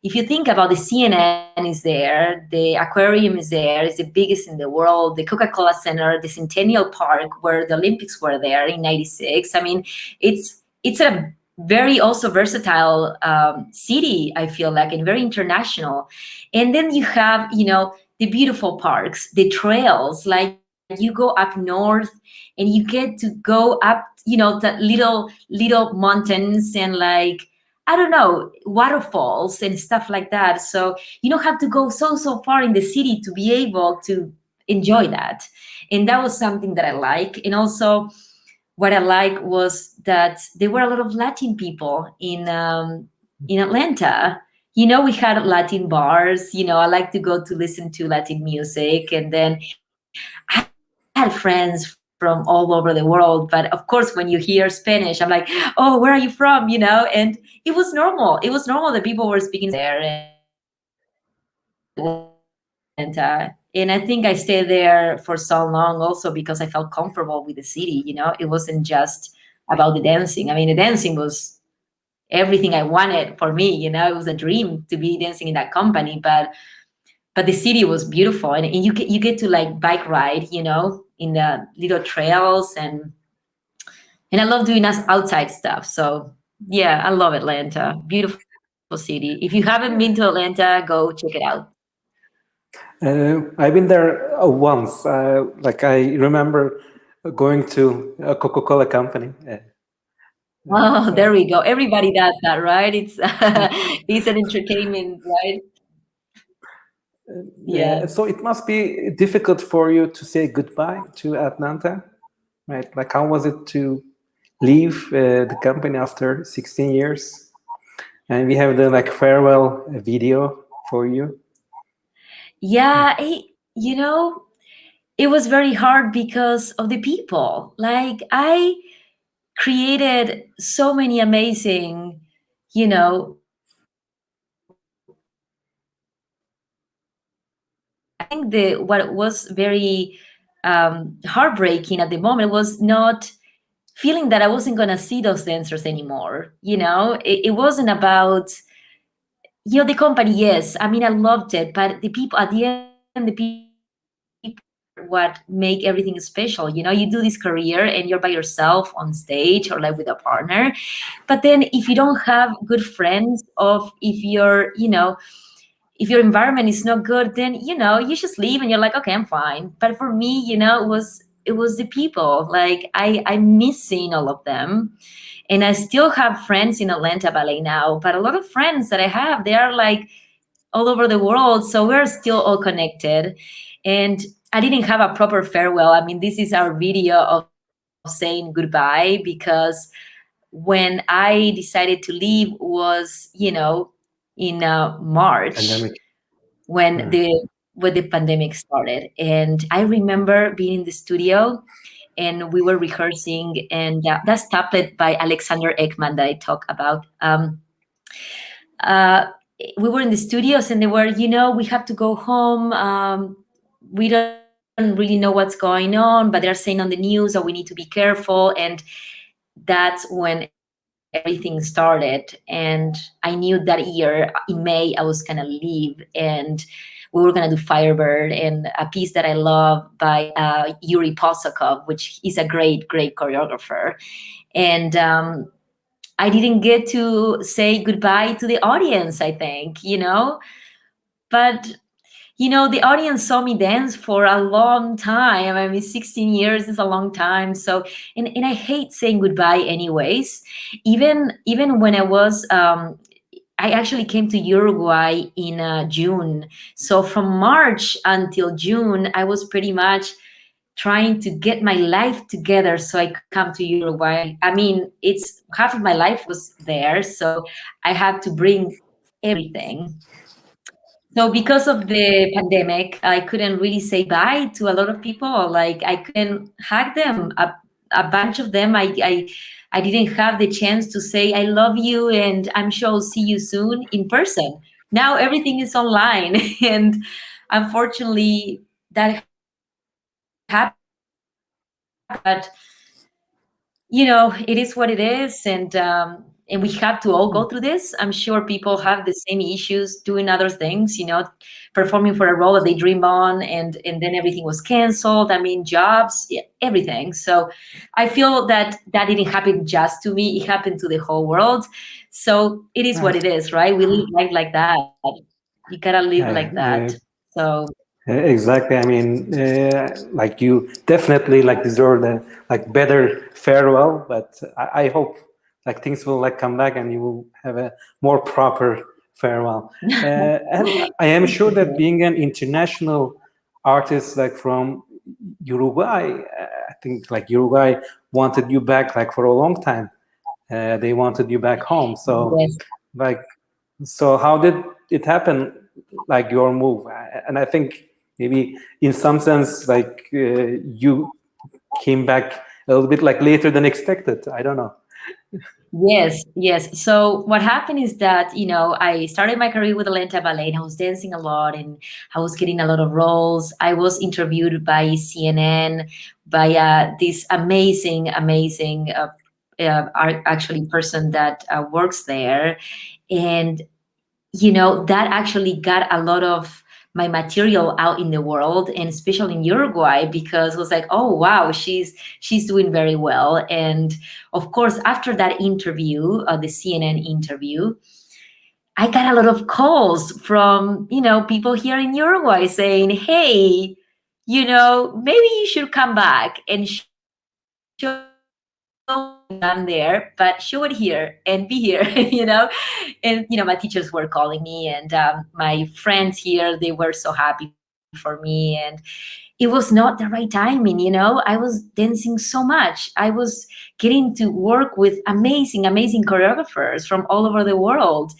if you think about the CNN is there, the aquarium is there, it's the biggest in the world, the Coca-Cola Center, the Centennial Park, where the Olympics were there in '96. I mean, it's a very also versatile city, I feel like, and very international. And then you have, the beautiful parks, the trails, like you go up north and you get to go up, the little mountains and like, I don't know, waterfalls and stuff like that. So you don't have to go so far in the city to be able to enjoy that. And that was something that I like. And also what I like was that there were a lot of Latin people in Atlanta. We had Latin bars. I like to go to listen to Latin music. And then I had friends from all over the world. But of course, when you hear Spanish, I'm like, oh, where are you from? And it was normal. It was normal that people were speaking Spanish there. And I think I stayed there for so long also because I felt comfortable with the city. It wasn't just about the dancing. I mean, the dancing was everything I wanted for me. It was a dream to be dancing in that company. But the city was beautiful, and you get to like bike ride, in the little trails, and I love doing outside stuff. So yeah, I love Atlanta. Beautiful city. If you haven't been to Atlanta, go check it out. I've been there once. Like I remember going to a Coca-Cola company. Oh, So there we go. Everybody does that, right? It's it's an entertainment, right? Yeah. So it must be difficult for you to say goodbye to Atlanta, right? Like, how was it to leave the company after 16 years? And we have the like farewell video for you. Yeah, you know, it was very hard because of the people. Like I created so many amazing, I think the what was very heartbreaking at the moment was not feeling that I wasn't going to see those dancers anymore. It wasn't about the company. Yes, I mean I loved it, but the people at the end, the people what make everything special. You do this career and you're by yourself on stage or like with a partner, but then if you don't have good friends, of if your environment is not good, then you just leave and you're like, okay, I'm fine. But for me, it was the people. Like I miss seeing all of them, and I still have friends in Atlanta Ballet now. But a lot of friends that I have, they are like all over the world, so we're still all connected. And I didn't have a proper farewell. I mean, this is our video of saying goodbye, because when I decided to leave was, in March, Pandemic. when Yeah. the pandemic started. And I remember being in the studio and we were rehearsing, and that's Tablet by Alexander Ekman that I talk about. Uh, we were in the studios and they were, we have to go home. We don't really know what's going on, but they're saying on the news that we need to be careful. And that's when everything started. And I knew that year in May I was gonna leave, and we were gonna do Firebird and a piece that I love by Yuri Posokov, which is a great, great choreographer. And I didn't get to say goodbye to the audience, I think, but the audience saw me dance for a long time. I mean, 16 years is a long time. So, and I hate saying goodbye anyways. Even when I actually came to Uruguay in June. So from March until June, I was pretty much trying to get my life together so I could come to Uruguay. I mean, it's half of my life was there, so I had to bring everything. So because of the pandemic, I couldn't really say bye to a lot of people. Like I couldn't hug them. A bunch of them, I didn't have the chance to say I love you and I'm sure I'll see you soon in person. Now everything is online, and unfortunately that happened. But it is what it is, and we have to all go through this. I'm sure people have the same issues doing other things, performing for a role that they dream on, and then everything was canceled. I mean, jobs, yeah, everything. So I feel that didn't happen just to me; it happened to the whole world. So it is what Right. it is, right? We live life like that. You gotta live like Yeah, that. So exactly. I mean, like you definitely like deserve a like better farewell, but I hope like things will like come back and you will have a more proper farewell. And I am sure that being an international artist like from Uruguay, I think like Uruguay wanted you back like for a long time. They wanted you back home. So yes. like, so how did it happen? Like your move, and I think maybe in some sense, like you came back a little bit like later than expected. I don't know. Yes, yes. So what happened is that, I started my career with Atlanta Ballet and I was dancing a lot and I was getting a lot of roles. I was interviewed by CNN, by this amazing, amazing, actually person that works there. And that actually got a lot of my material out in the world, and especially in Uruguay, because it was like, oh wow, she's doing very well. And of course, after that interview, the CNN interview, I got a lot of calls from people here in Uruguay saying, hey, maybe you should come back and show your done there, but show it here and be here, you know. And my teachers were calling me, and my friends here, they were so happy for me. And it was not the right timing, I was dancing so much. I was getting to work with amazing choreographers from all over the world.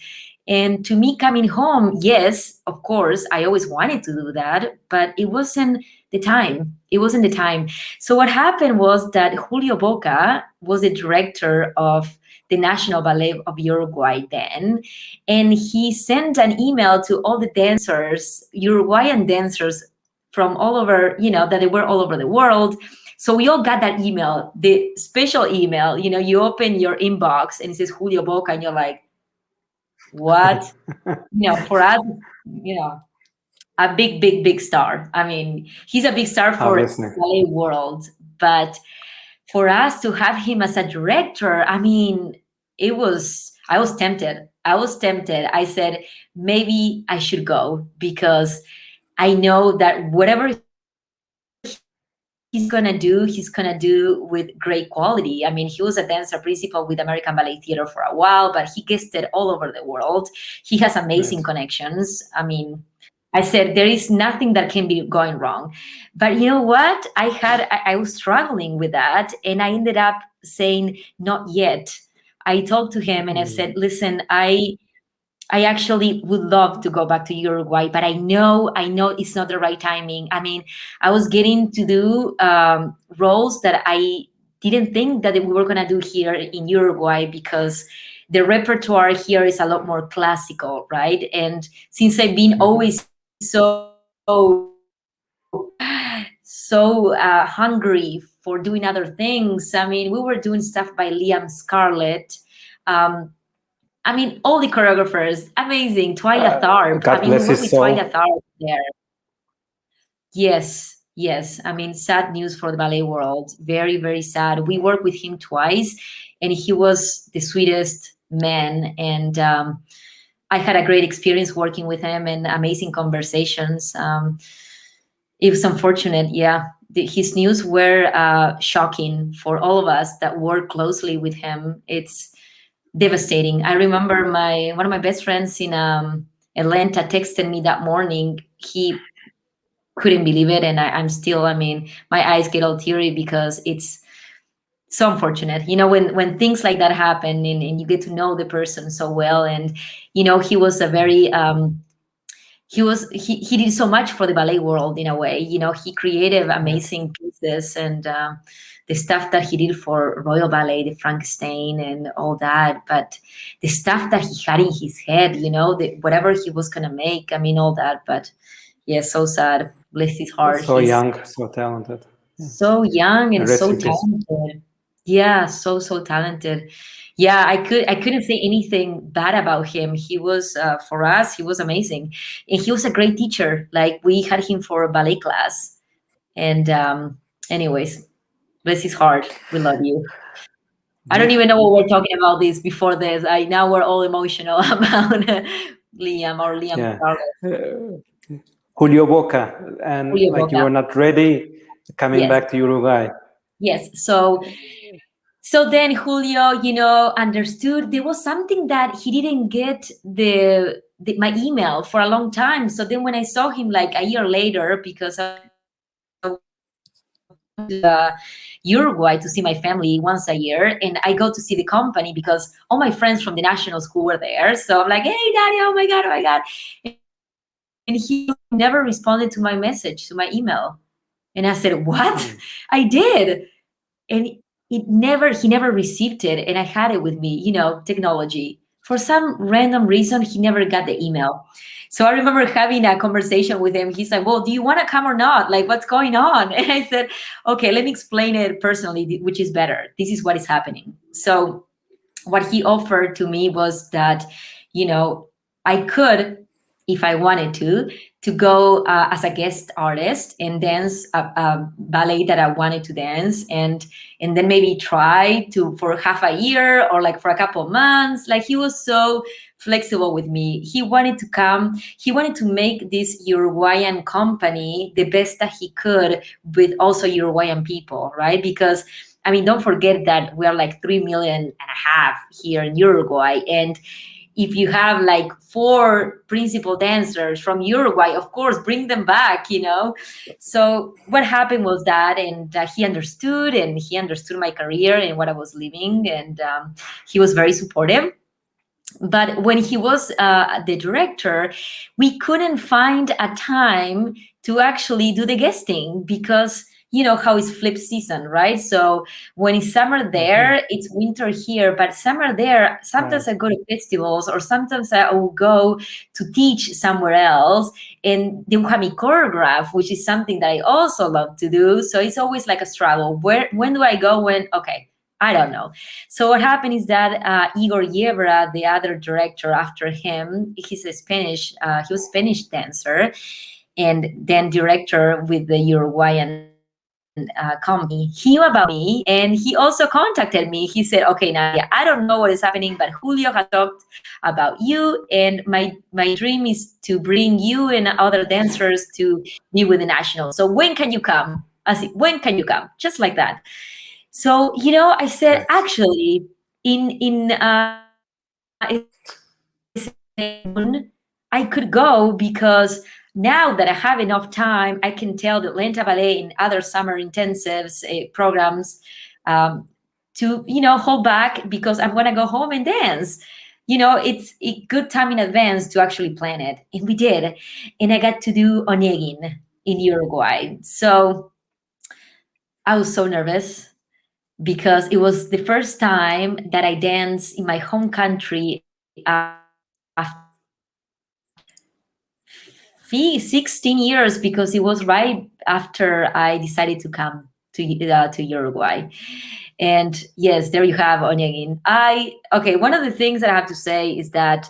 And to me, coming home, yes, of course, I always wanted to do that, but it wasn't the time. It wasn't the time. So what happened was that Julio Boca was the director of the National Ballet of Uruguay then, and he sent an email to all the dancers, Uruguayan dancers from all over, that they were all over the world. So we all got that email, the special email. You open your inbox and it says Julio Boca, and you're like, what? For us, a big star. I mean, he's a big star for the ballet world, but for us to have him as a director, I mean, I was tempted. I said, maybe I should go, because I know that whatever he's gonna do with great quality. I mean, he was a dancer principal with American Ballet Theater for a while, but he guested all over the world. He has amazing connections. I mean, I said there is nothing that can be going wrong. But you know what? I was struggling with that, and I ended up saying not yet. I talked to him and I said, listen, I actually would love to go back to Uruguay, but I know it's not the right timing. I mean, I was getting to do roles that I didn't think that we were going to do here in Uruguay, because the repertoire here is a lot more classical, right? And since I've been always so hungry for doing other things, I mean, we were doing stuff by Liam Scarlett. I mean, all the choreographers, amazing. Twyla Tharp. God bless his soul. Twyla Tharp there. Yes. I mean, sad news for the ballet world. Very, very sad. We worked with him twice, and he was the sweetest man. And I had a great experience working with him and amazing conversations. It was unfortunate, yeah. His news were shocking for all of us that work closely with him. It's devastating. I remember one of my best friends in Atlanta texted me that morning. He couldn't believe it, and I'm still, I mean, my eyes get all teary, because it's so unfortunate. When things like that happen, and you get to know the person so well. And he was a very he did so much for the ballet world in a way. He created amazing pieces, and the stuff that he did for Royal Ballet, the Frankenstein and all that. But the stuff that he had in his head, whatever he was going to make, I mean, all that. But yeah, so sad. Bless his heart. So young, so talented. So young and so talented. Yeah, so talented. Yeah, I couldn't say anything bad about him. He was, for us, he was amazing. And he was a great teacher. Like, we had him for a ballet class. And anyways, bless his heart. We love you. I don't even know what we're talking about this before this. Now we're all emotional about Liam. Julio Boca. And Julio Boca. You were not ready coming back to Uruguay. Yes. So then Julio, understood there was something that he didn't get my email for a long time. So then when I saw him like a year later, because I Uruguay to see my family once a year, and I go to see the company because all my friends from the national school were there. So I'm like, hey, Daddy, oh my God. And he never responded to my message, to my email. And I said, what? I did. And he never received it. And I had it with me, technology. For some random reason, he never got the email. So I remember having a conversation with him. He's like, well, do you want to come or not? Like, what's going on? And I said, okay, let me explain it personally, which is better. This is what is happening. So what he offered to me was that, I could, if I wanted to go as a guest artist and dance a ballet that I wanted to dance, and then maybe try for half a year or like for a couple of months. Like, he was so flexible with me. He wanted to come. He wanted to make this Uruguayan company the best that he could with also Uruguayan people, right? Because I mean, don't forget that we are like 3.5 million here in Uruguay. And if you have like 4 principal dancers from Uruguay, of course, bring them back, you know? So what happened was that, and he understood, and he understood my career and what I was living. And he was very supportive. But when he was the director, we couldn't find a time to actually do the guesting, because you know how it's flip season, right? So when it's summer there, it's winter here. But summer there, sometimes I go to festivals, or sometimes I will go to teach somewhere else, and they will have me choreograph, which is something that I also love to do. So it's always like a struggle. When do I go? Okay, I don't know. So what happened is that Igor Yebra, the other director after him, he's a Spanish, he was Spanish dancer, and then director with the Uruguayan company. He knew about me, and he also contacted me. He said, "Okay, Nadia, I don't know what is happening, but Julio has talked about you, and my dream is to bring you and other dancers to be with the national. So when can you come?" I said, "When can you come?" Just like that. So, you know, I said, actually, in I could go, because now that I have enough time, I can tell the Atlanta Ballet and other summer intensives programs to, you know, hold back, because I'm going to go home and dance. You know, it's a good time in advance to actually plan it. And we did. And I got to do Onegin in Uruguay. So I was so nervous, because it was the first time that I danced in my home country after 16 years, because it was right after I decided to come to Uruguay. And yes, there you have Onegin. Okay, one of the things that I have to say is that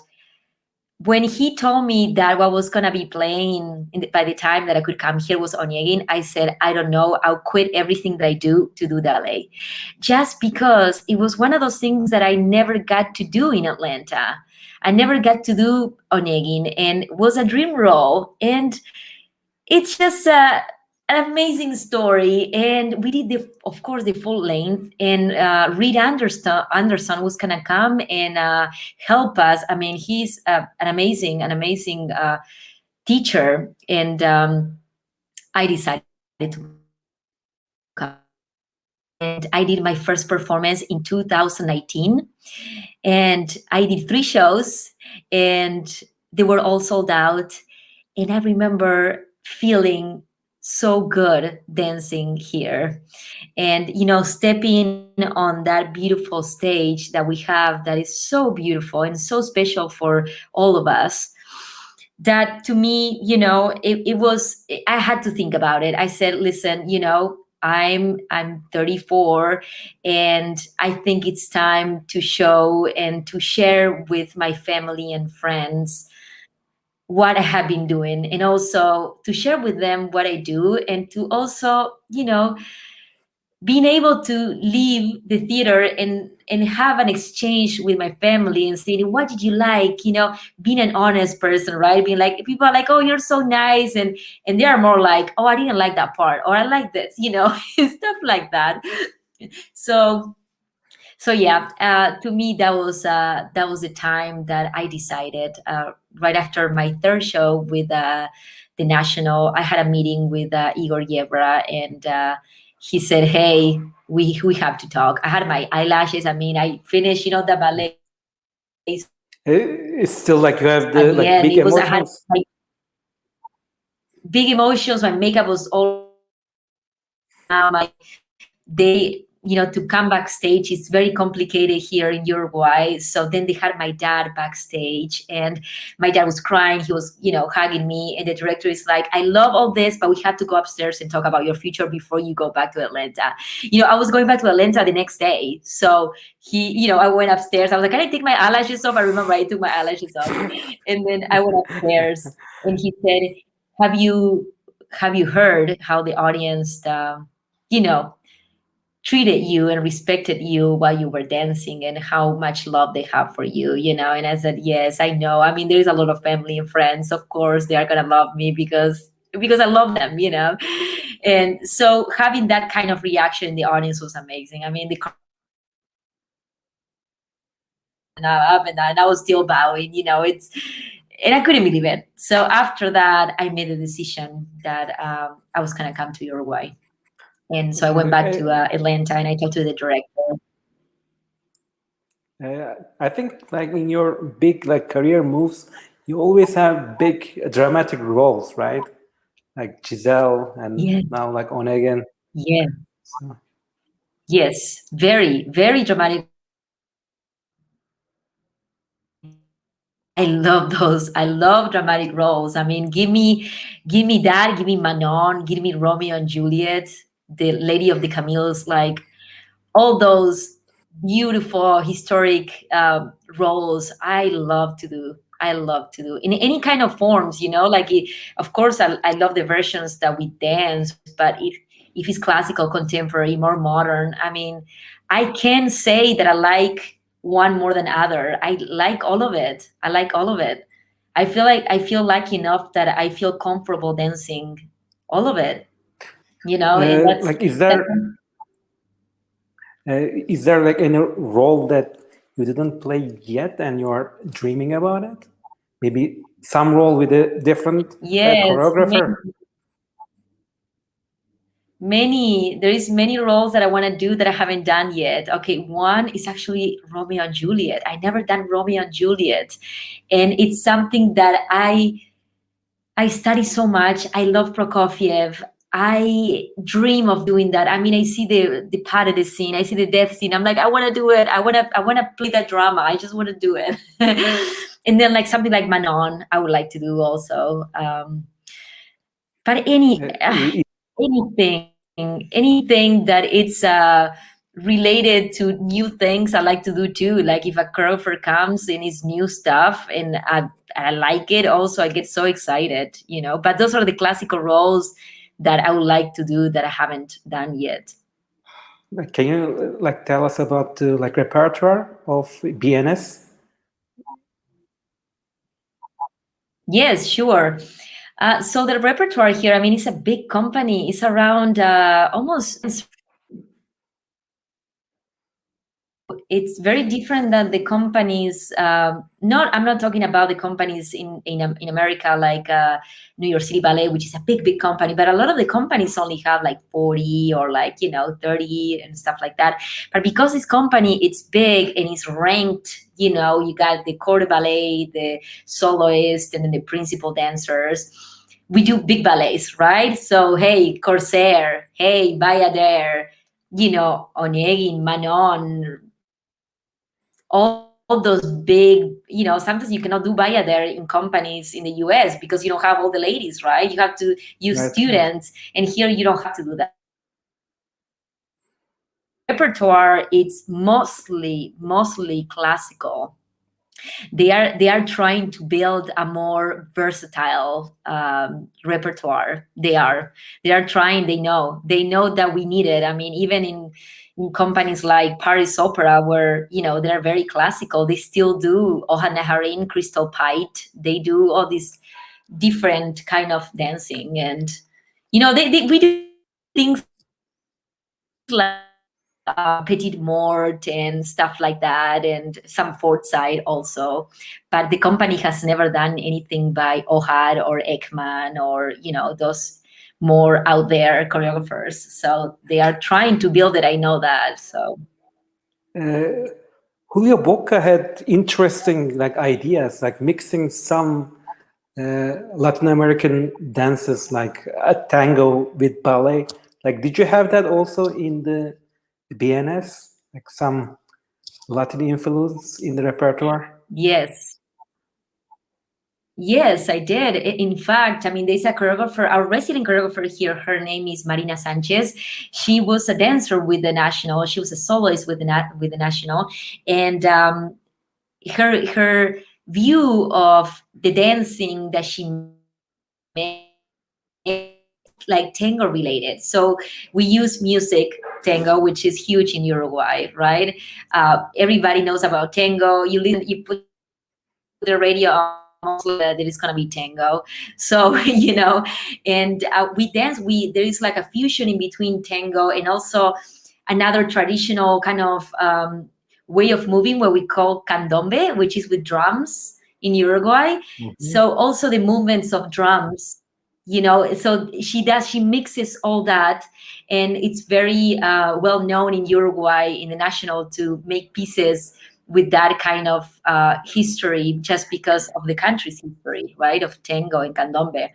when he told me that what was going to be playing by the time that I could come here was Onegin, I said, I don't know, I'll quit everything that I do to do ballet. Just because it was one of those things that I never got to do in Atlanta. I never got to do Onegin, and it was a dream role. And it's just an amazing story. And we did, of course, the full length. And Reed Anderson was gonna come and help us. I mean, he's an amazing teacher. And I decided to come. And I did my first performance in 2019. And I did 3 shows, and they were all sold out. And I remember feeling so good dancing here, and you know, stepping on that beautiful stage that we have, that is so beautiful and so special for all of us. That to me, you know, it was, I had to think about it. I said, listen, you know, I'm 34, and I think it's time to show and to share with my family and friends what I have been doing, and also to share with them what I do, and to also, you know, being able to leave the theater and have an exchange with my family and saying, what did you like? You know, being an honest person, right? Being like, people are like, oh, you're so nice. And they are more like, oh, I didn't like that part, or I like this, you know, stuff like that. So yeah, to me that was the time that I decided, right after my 3rd show with the National. I had a meeting with Igor Yebra, and he said, "Hey, we have to talk." I had my eyelashes. I mean, I finished, you know, the ballet. It's still like you have At the the end, big it was, I had emotions. like big emotions. My makeup was all they, you know, to come backstage, it's very complicated here in Uruguay. So then they had my dad backstage, and my dad was crying. He was, you know, hugging me, and the director is like, I love all this, but we have to go upstairs and talk about your future before you go back to Atlanta. You know, I was going back to Atlanta the next day. So he, you know, I went upstairs. I was like, can I take my eyelashes off? I remember I took my eyelashes off, and then I went upstairs, and he said, have you heard how the audience, you know, treated you and respected you while you were dancing, and how much love they have for you, you know? And I said, yes, I know. I mean, there's a lot of family and friends. Of course, they are going to love me because I love them, you know? And so having that kind of reaction in the audience was amazing. I mean, the up and down, and I was still bowing, and I couldn't believe it. So after that, I made a decision that I was gonna come to Uruguay, and so I went back to Atlanta, and I talked to the director. I think like in your big like career moves, you always have big dramatic roles, right? Like Giselle and Yeah, now like Onegin. yeah, So, yes, very, very dramatic I love those. I love dramatic roles. I mean, give me that. Give me Manon. Give me Romeo and Juliet, the Lady of the Camels. Like all those beautiful historic roles. I love to do. I love to do in any kind of forms. Like of course, I love the versions that we dance. But if it's classical, contemporary, more modern, I mean, I can say that I like one more than other. I like all of it. I like all of it. I feel lucky enough that I feel comfortable dancing all of it. And like that's is there like any role that you didn't play yet and you're dreaming about it? Maybe some role with a different yes, choreographer. there is many roles that I want to do that I haven't done yet. Okay, one is actually Romeo and Juliet. I never done Romeo and Juliet, and it's something that I study so much. I love Prokofiev. I dream of doing that. I mean, I see the part of the scene, I see the death scene. I'm like, I want to do it. I want to play that drama. I just want to do it. And then like something like Manon, I would like to do also. But anything that it's related to new things, I like to do too. Like if a choreographer comes and it's new stuff and I like it, also I get so excited. But those are the classical roles that I would like to do that I haven't done yet. Like, can you like tell us about the like repertoire of BNS? Yes, sure. So the repertoire here, I mean, it's a big company. It's around almost it's very different than the companies. Not, I'm not talking about the companies in America like New York City Ballet, which is a big company. But a lot of the companies only have like 40 or like 30 and stuff like that. But because this company it's big and it's ranked, you got the corps de ballet, the soloist, and then the principal dancers. We do big ballets, right? So hey, Corsair, hey, Bayadere, Onegin, Manon, all those big, sometimes you cannot do Baya there in companies in the US because you don't have all the ladies, right? You have to use Right. students, and here you don't have to do that. Repertoire, it's mostly classical. They are trying to build a more versatile repertoire. They are trying. They know that we need it. I mean, even in companies like Paris Opera, where they're very classical, they still do Ohana Harin, Crystal Pite. They do all these different kind of dancing, and we do things like Petit Mort and stuff like that, and some Fort Side also. But the company has never done anything by Ohad or Ekman or those more out there choreographers. So they are trying to build it. I know that. So Julio Bocca had interesting like ideas, like mixing some Latin American dances like a tango with ballet. Like, did you have that also in the BNS? Like some Latin influence in the repertoire? yes. Yes, I did. In fact, I mean, there's a choreographer, our resident choreographer here. Her name is Marina Sanchez. She was a dancer with the National. She was a soloist with the National, and her view of the dancing that she made like tango related. So we use music tango, which is huge in Uruguay, right? Everybody knows about tango. You listen, you put the radio on, that it's gonna be tango. So and we dance. There is like a fusion in between tango and also another traditional kind of way of moving, what we call candombe, which is with drums in Uruguay. So also the movements of drums, so she mixes all that, and it's very well known in Uruguay in the national to make pieces with that kind of history, just because of the country's history, right, of tango and candombe.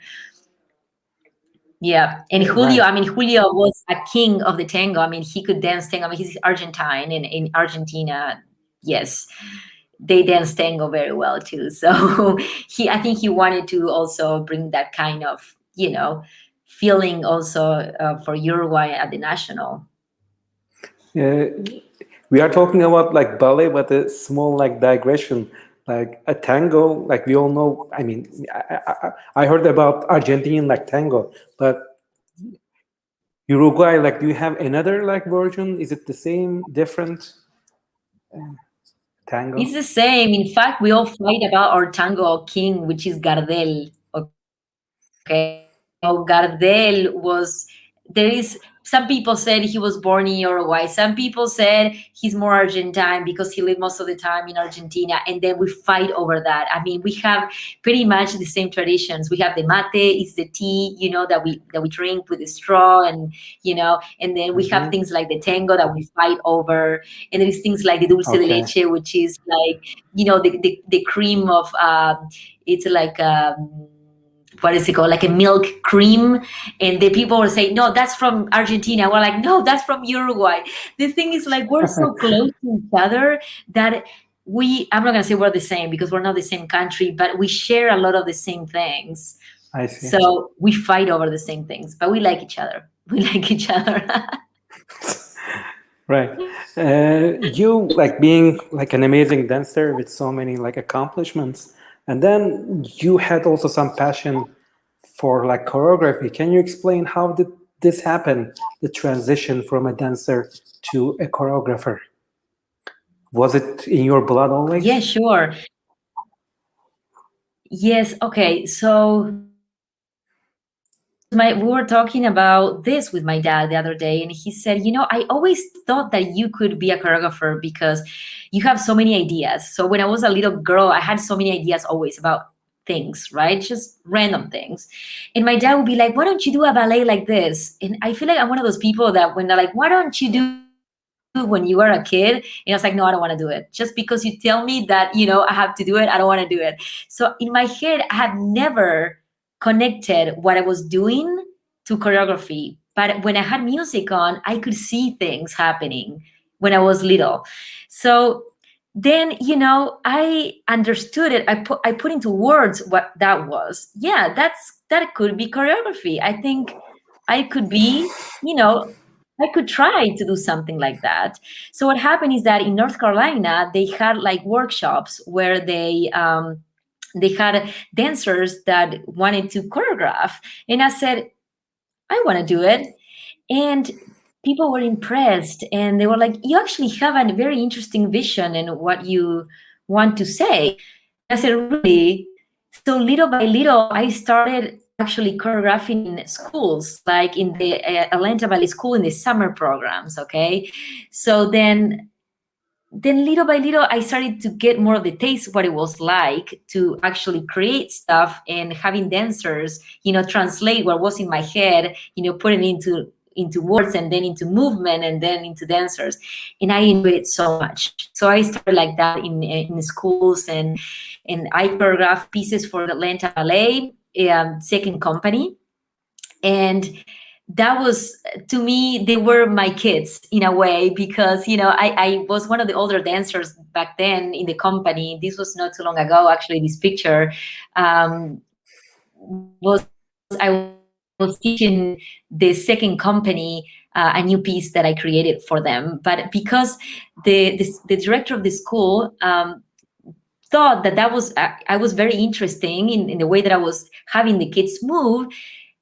Yeah, and Julio, Right. Julio was a king of the tango. He could dance tango. He's Argentine, and in Argentina, yes, they dance tango very well too. So I think he wanted to also bring that kind of, feeling also for Uruguay at the national. Uh, we are talking about like ballet, but a small like digression, like a tango. Like we all know. I heard about Argentinian like tango, but Uruguay, like, do you have another like version? Is it the same, different It's tango? the same. In fact, we all fight about our tango king, which is Gardel. Okay, Gardel was. There is some people said he was born in Uruguay. Some people said he's more Argentine because he lived most of the time in Argentina. And then we fight over that. We have pretty much the same traditions. We have the mate, it's the tea, that we drink with the straw, and then we have things like the tango that we fight over, and there is things like the dulce de Okay, leche, which is like the cream of it's like. What is it called? Like a milk cream. And the people were saying, no, that's from Argentina. We're like, no, that's from Uruguay. The thing is, like, we're so close to each other that I'm not going to say we're the same because we're not the same country, but we share a lot of the same things. I see. So we fight over the same things, but we like each other. We like each other. Right. You like being like an amazing dancer with so many like accomplishments, and then you had also some passion for like choreography. Can you explain how did this happen, the transition from a dancer to a choreographer? Was it in your blood always? Yeah, sure. Yes. Okay. So we were talking about this with my dad the other day, and he said, I always thought that you could be a choreographer because you have so many ideas. So when I was a little girl, I had so many ideas always about things, right? Just random things. And my dad would be like, why don't you do a ballet like this? And I feel like I'm one of those people that when they're like, why don't you do when you were a kid? And I was like, no, I don't want to do it. Just because you tell me that, I have to do it, I don't want to do it. So in my head, I have never connected what I was doing to choreography. But when I had music on, I could see things happening when I was little. So then, I understood it. I put into words what that was. Yeah, that could be choreography. I think I could be, I could try to do something like that. So what happened is that in North Carolina, they had like workshops where they had dancers that wanted to choreograph. And I said, I want to do it. And people were impressed, and they were like, you actually have a very interesting vision in what you want to say. I said, really? So little by little, I started actually choreographing in schools, like in the Atlanta Ballet School in the summer programs. Okay. So then little by little, I started to get more of the taste of what it was like to actually create stuff, and having dancers, translate what was in my head, put it into words, and then into movement, and then into dancers. And I enjoyed it so much. So I started like that in schools, and I choreographed pieces for the Atlanta Ballet, second company. And that was, to me, they were my kids in a way, because I was one of the older dancers back then in the company. This was not too long ago, actually. This picture was I was teaching the second company a new piece that I created for them. But because the director of the school thought that was I was very interesting in the way that I was having the kids move,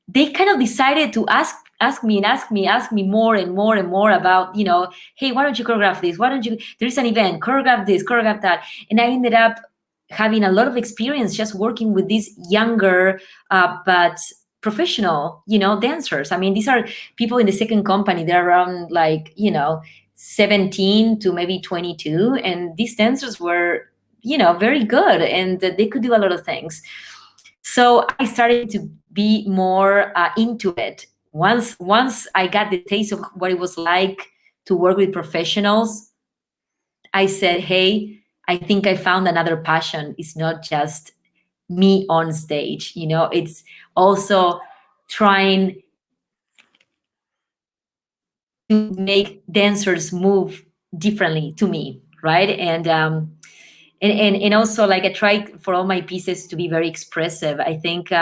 they kind of decided to ask me more and more and more about, hey, why don't you choreograph this? Why don't you, there's an event, choreograph this, choreograph that. And I ended up having a lot of experience just working with these younger but professional, dancers. I mean, these are people in the second company. They're around 17 to maybe 22, and these dancers were, very good, and they could do a lot of things. So I started to be more into it. Once I got the taste of what it was like to work with professionals, I said, hey, I think I found another passion. It's not just me on stage, it's also trying to make dancers move differently to me, right? And also, like, I try for all my pieces to be very expressive. I think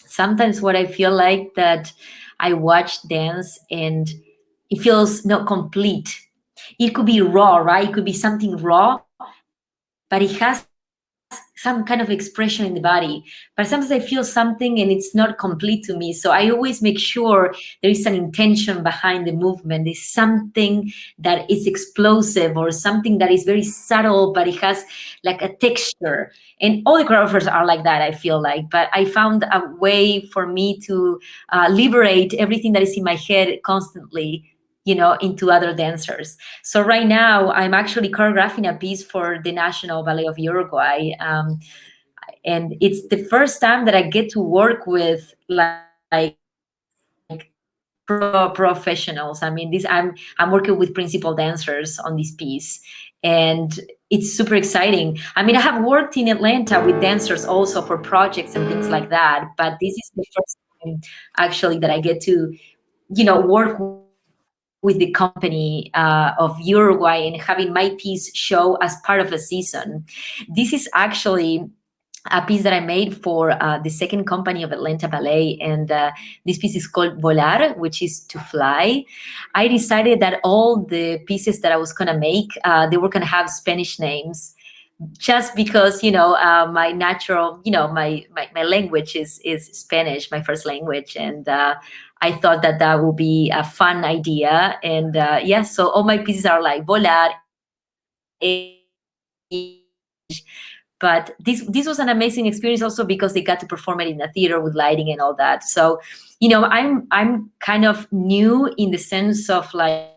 sometimes what I feel like that I watch dance and it feels not complete. It could be raw, right? It could be something raw, but it has some kind of expression in the body. But sometimes I feel something and it's not complete to me. So I always make sure there is an intention behind the movement. There's something that is explosive or something that is very subtle, but it has like a texture. And all the choreographers are like that, I feel like. But I found a way for me to liberate everything that is in my head constantly, into other dancers. So right now I'm actually choreographing a piece for the National Ballet of Uruguay. And it's the first time that I get to work with like professionals. I mean, I'm working with principal dancers on this piece, and it's super exciting. I mean, I have worked in Atlanta with dancers also for projects and things like that, but this is the first time actually that I get to, work with the company of Uruguay and having my piece show as part of a season. This is actually a piece that I made for the second company of Atlanta Ballet, and this piece is called Volar, which is to fly. I decided that all the pieces that I was gonna make, they were gonna have Spanish names, just because my natural, my language is Spanish, my first language, and I thought that would be a fun idea. And so all my pieces are like volar, but this was an amazing experience also because they got to perform it in a theater with lighting and all that. So I'm kind of new in the sense of like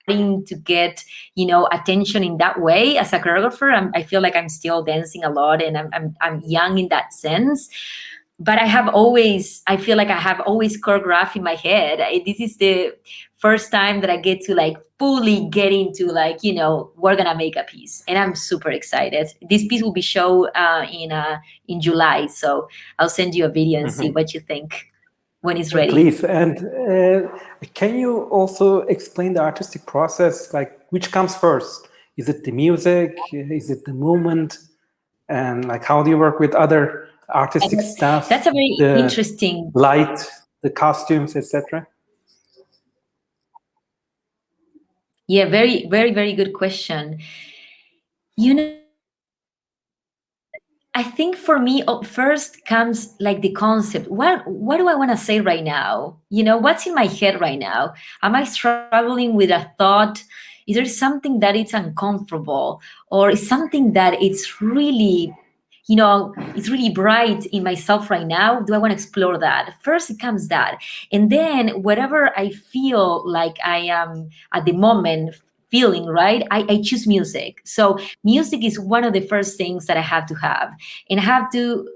to get attention in that way as a choreographer. I feel like I'm still dancing a lot, and I'm young in that sense. But I feel like I have always choreographed in my head. This is the first time that I get to like fully get into like, we're gonna make a piece, and I'm super excited. This piece will be shown in July, so I'll send you a video and see what you think when it's ready. Please. And can you also explain the artistic process? Like, which comes first? Is it the music? Is it the movement? And like, how do you work with other artistic staff? That's a very interesting light, the costumes, etc. Yeah, very, very, very good question. I think for me, first comes like the concept. What do I want to say right now? What's in my head right now? Am I struggling with a thought? Is there something that it's uncomfortable, or is something that it's really, it's really bright in myself right now? Do I want to explore that? First, it comes that. And then whatever I feel like I am at the moment feeling, right, I choose music. So music is one of the first things that I have to have, and I have to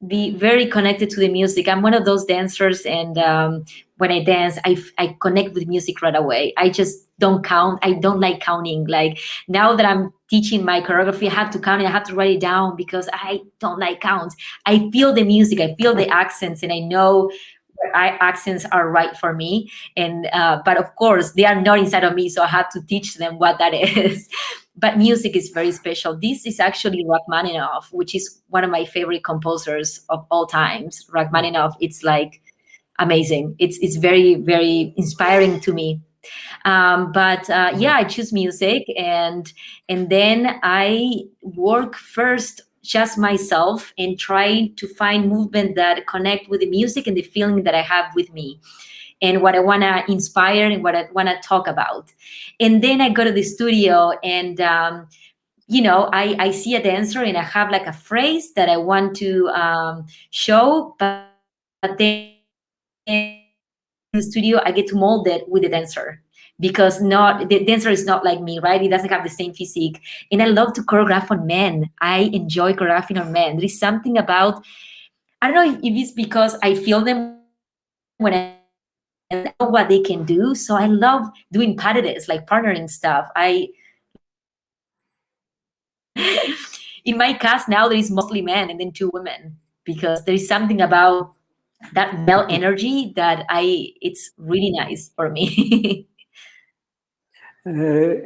be very connected to the music. I'm one of those dancers, and when I dance, I connect with music right away. I just don't count. I don't like counting. Like, now that I'm teaching my choreography, I have to count it. I have to write it down because I don't like counts. I feel the music, I feel the accents, and I know accents are right for me. And but of course they are not inside of me, so I have to teach them what that is. But music is very special. This is actually Rachmaninoff, which is one of my favorite composers of all times. Rachmaninoff, it's like amazing. It's very, very inspiring to me. I choose music, and then I work first just myself and try to find movement that connect with the music and the feeling that I have with me and what I want to inspire and what I want to talk about. And then I go to the studio and I see a dancer and I have like a phrase that I want to show, but then in the studio I get to mold it with the dancer, because not the dancer is not like me, right? He doesn't have the same physique. And I love to choreograph on men. I enjoy choreographing on men. There is something about, I don't know if it's because I feel them when I see them, and I know what they can do. So I love doing parodies, like partnering stuff. I in my cast now there is mostly men and then 2 women, because there is something about that male energy that it's really nice for me. Uh,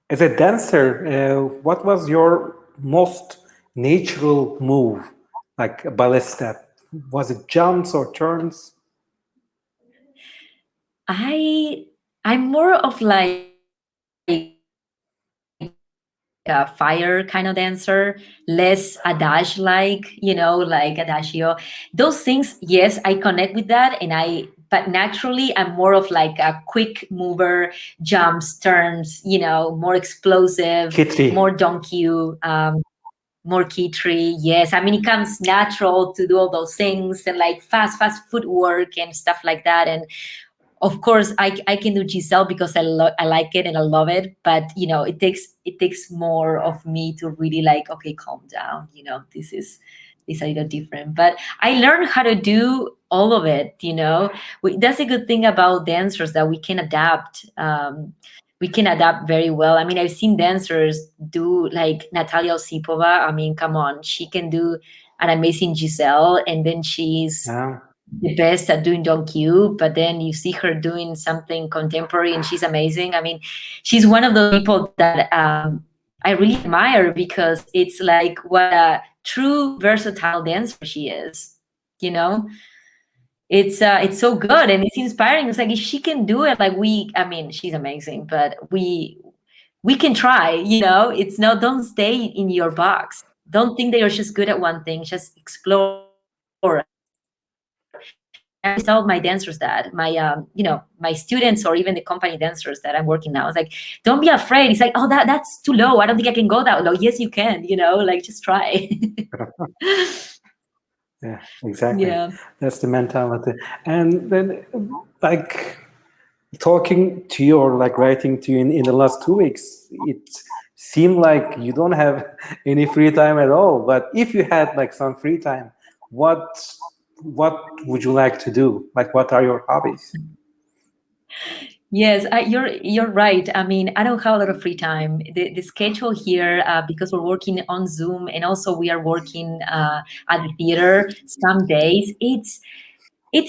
as a dancer, what was your most natural move, like a ballet step? Was it jumps or turns? I'm more of like a fire kind of dancer, less adage like, like adagio. Those things, yes, I connect with that, but naturally I'm more of like a quick mover, jumps, turns, more explosive, Kitri. more donkey, more Kitri. Yes, I mean it comes natural to do all those things, and like fast footwork and stuff like that. And of course I can do Giselle because I like it and I love it, but it takes more of me to really like, okay, calm down, this is a little different. But I learned how to do all of it. That's a good thing about dancers, that we can adapt. We can adapt very well. I mean, I've seen dancers do like Natalia Osipova. I mean, come on, she can do an amazing Giselle, and then she's Yeah. the best at doing Don Q, but then you see her doing something contemporary and she's amazing. I mean, she's one of those people that I really admire, because it's like what a true versatile dancer she is. You know, it's so good and it's inspiring. It's like if she can do it, like I mean, she's amazing, but we can try. It's no, don't stay in your box. Don't think that you're just good at one thing. Just explore. And I always tell my dancers that, my students, or even the company dancers that I'm working now. It's like, don't be afraid. It's like, oh, that's too low. I don't think I can go that low. Yes, you can. Like just try. Yeah, exactly. Yeah. That's the mentality. And then, like, talking to you or like writing to you in the last 2 weeks, it seemed like you don't have any free time at all. But if you had like some free time, what what would you like to do? Like, what are your hobbies? Yes, you're right. I mean, I don't have a lot of free time. The schedule here, because we're working on Zoom, and also we are working at the theater some days. It's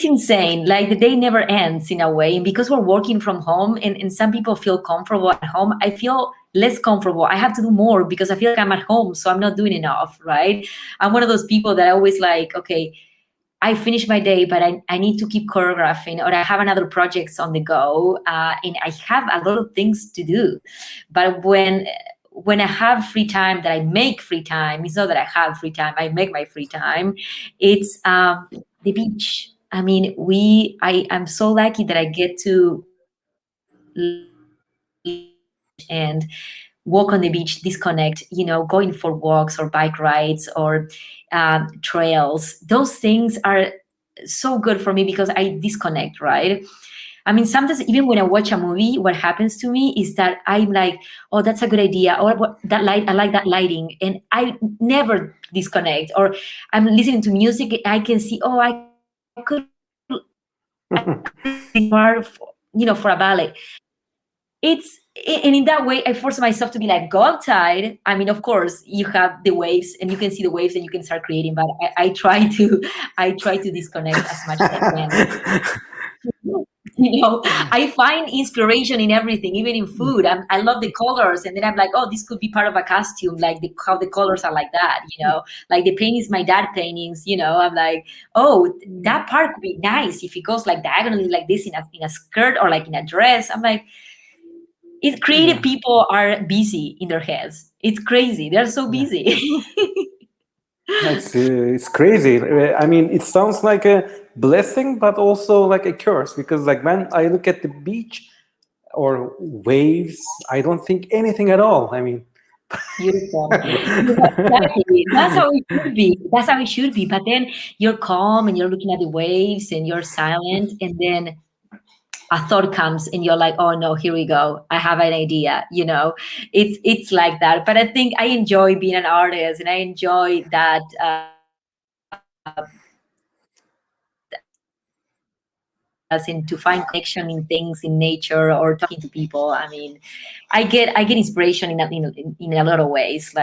insane. Like the day never ends in a way. And because we're working from home, and some people feel comfortable at home, I feel less comfortable. I have to do more because I feel like I'm at home, so I'm not doing enough, right? I'm one of those people that I always like, okay, I finish my day, but I need to keep choreographing, or I have another projects on the go, and I have a lot of things to do. But when I have free time, that I make free time, it's not that I have free time, I make my free time. It's the beach. I mean, I'm so lucky that I get to and walk on the beach, disconnect, going for walks or bike rides or trails. Those things are so good for me because I disconnect, right? I mean, sometimes even when I watch a movie, what happens to me is that I'm like, oh, that's a good idea. Or that light, I like that lighting. And I never disconnect. Or I'm listening to music, I can see, oh, I could more, for a ballet. And in that way, I force myself to be like, go outside. I mean, of course, you have the waves and you can see the waves and you can start creating, but I try to disconnect as much as I can. I find inspiration in everything, even in food. I love the colors, and then I'm like, oh, this could be part of a costume, like how the colors are like that. Like the paintings, my dad paintings. I'm like, oh, that part could be nice if it goes like diagonally, like this in a skirt or like in a dress. I'm like, creative people are busy in their heads. It's crazy. They're so Yeah. busy. It's crazy. I mean, it sounds like a blessing, but also like a curse, because like when I look at the beach or waves, I don't think anything at all. I mean, Beautiful. Exactly. That's how it should be. That's how it should be. But then you're calm and you're looking at the waves and you're silent, and then a thought comes and you're like, oh no, here we go, I have an idea, it's like that. But I think I enjoy being an artist, and I enjoy that us and to find connection in things in nature or talking to people. I mean, I get inspiration in a lot of ways,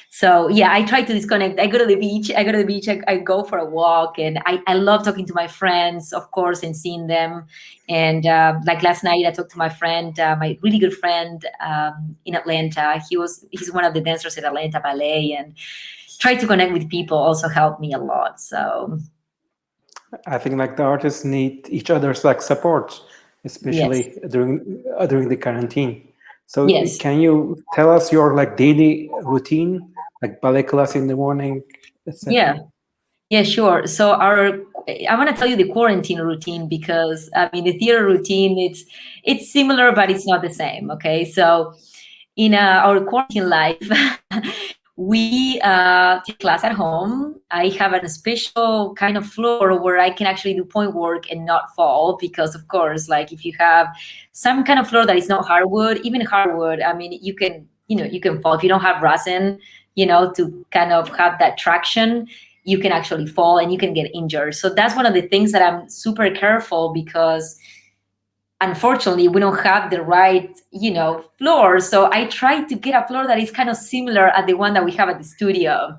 so yeah, I try to disconnect. I go to the beach. I go for a walk, and I love talking to my friends, of course, and seeing them. And like last night, I talked to my friend, my really good friend in Atlanta. He's one of the dancers at Atlanta Ballet, and try to connect with people also helped me a lot. So I think like the artists need each other's like support, yes, especially during the quarantine. So yes. can you tell us your like daily routine, like ballet class in the morning, Yeah. etc.? Yeah, sure. So I want to tell you the quarantine routine, because I mean the theater routine, it's similar but it's not the same. Okay, so in our quarantine life, we take class at home. I have a special kind of floor where I can actually do point work and not fall, because of course, like if you have some kind of floor that is not hardwood, even hardwood, I mean, you can fall if you don't have resin, to kind of have that traction. You can actually fall and you can get injured. So that's one of the things that I'm super careful, because unfortunately we don't have the right floor. So I try to get a floor that is kind of similar at the one that we have at the studio.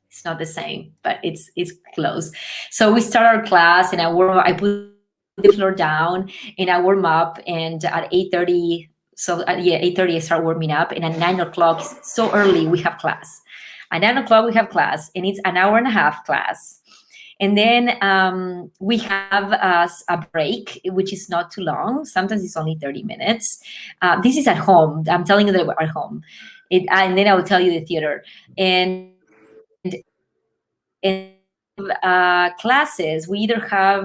It's not the same, but it's close. So we start our class, and I put the floor down and I warm up, and at 8:30, so yeah, 8:30 I start warming up, and at 9 o'clock, so early, we have class. At 9 o'clock we have class, and it's an hour and a half class. And then we have a break, which is not too long. Sometimes it's only 30 minutes. This is at home. I'm telling you that we're at home. And then I will tell you the theater. And classes, we either have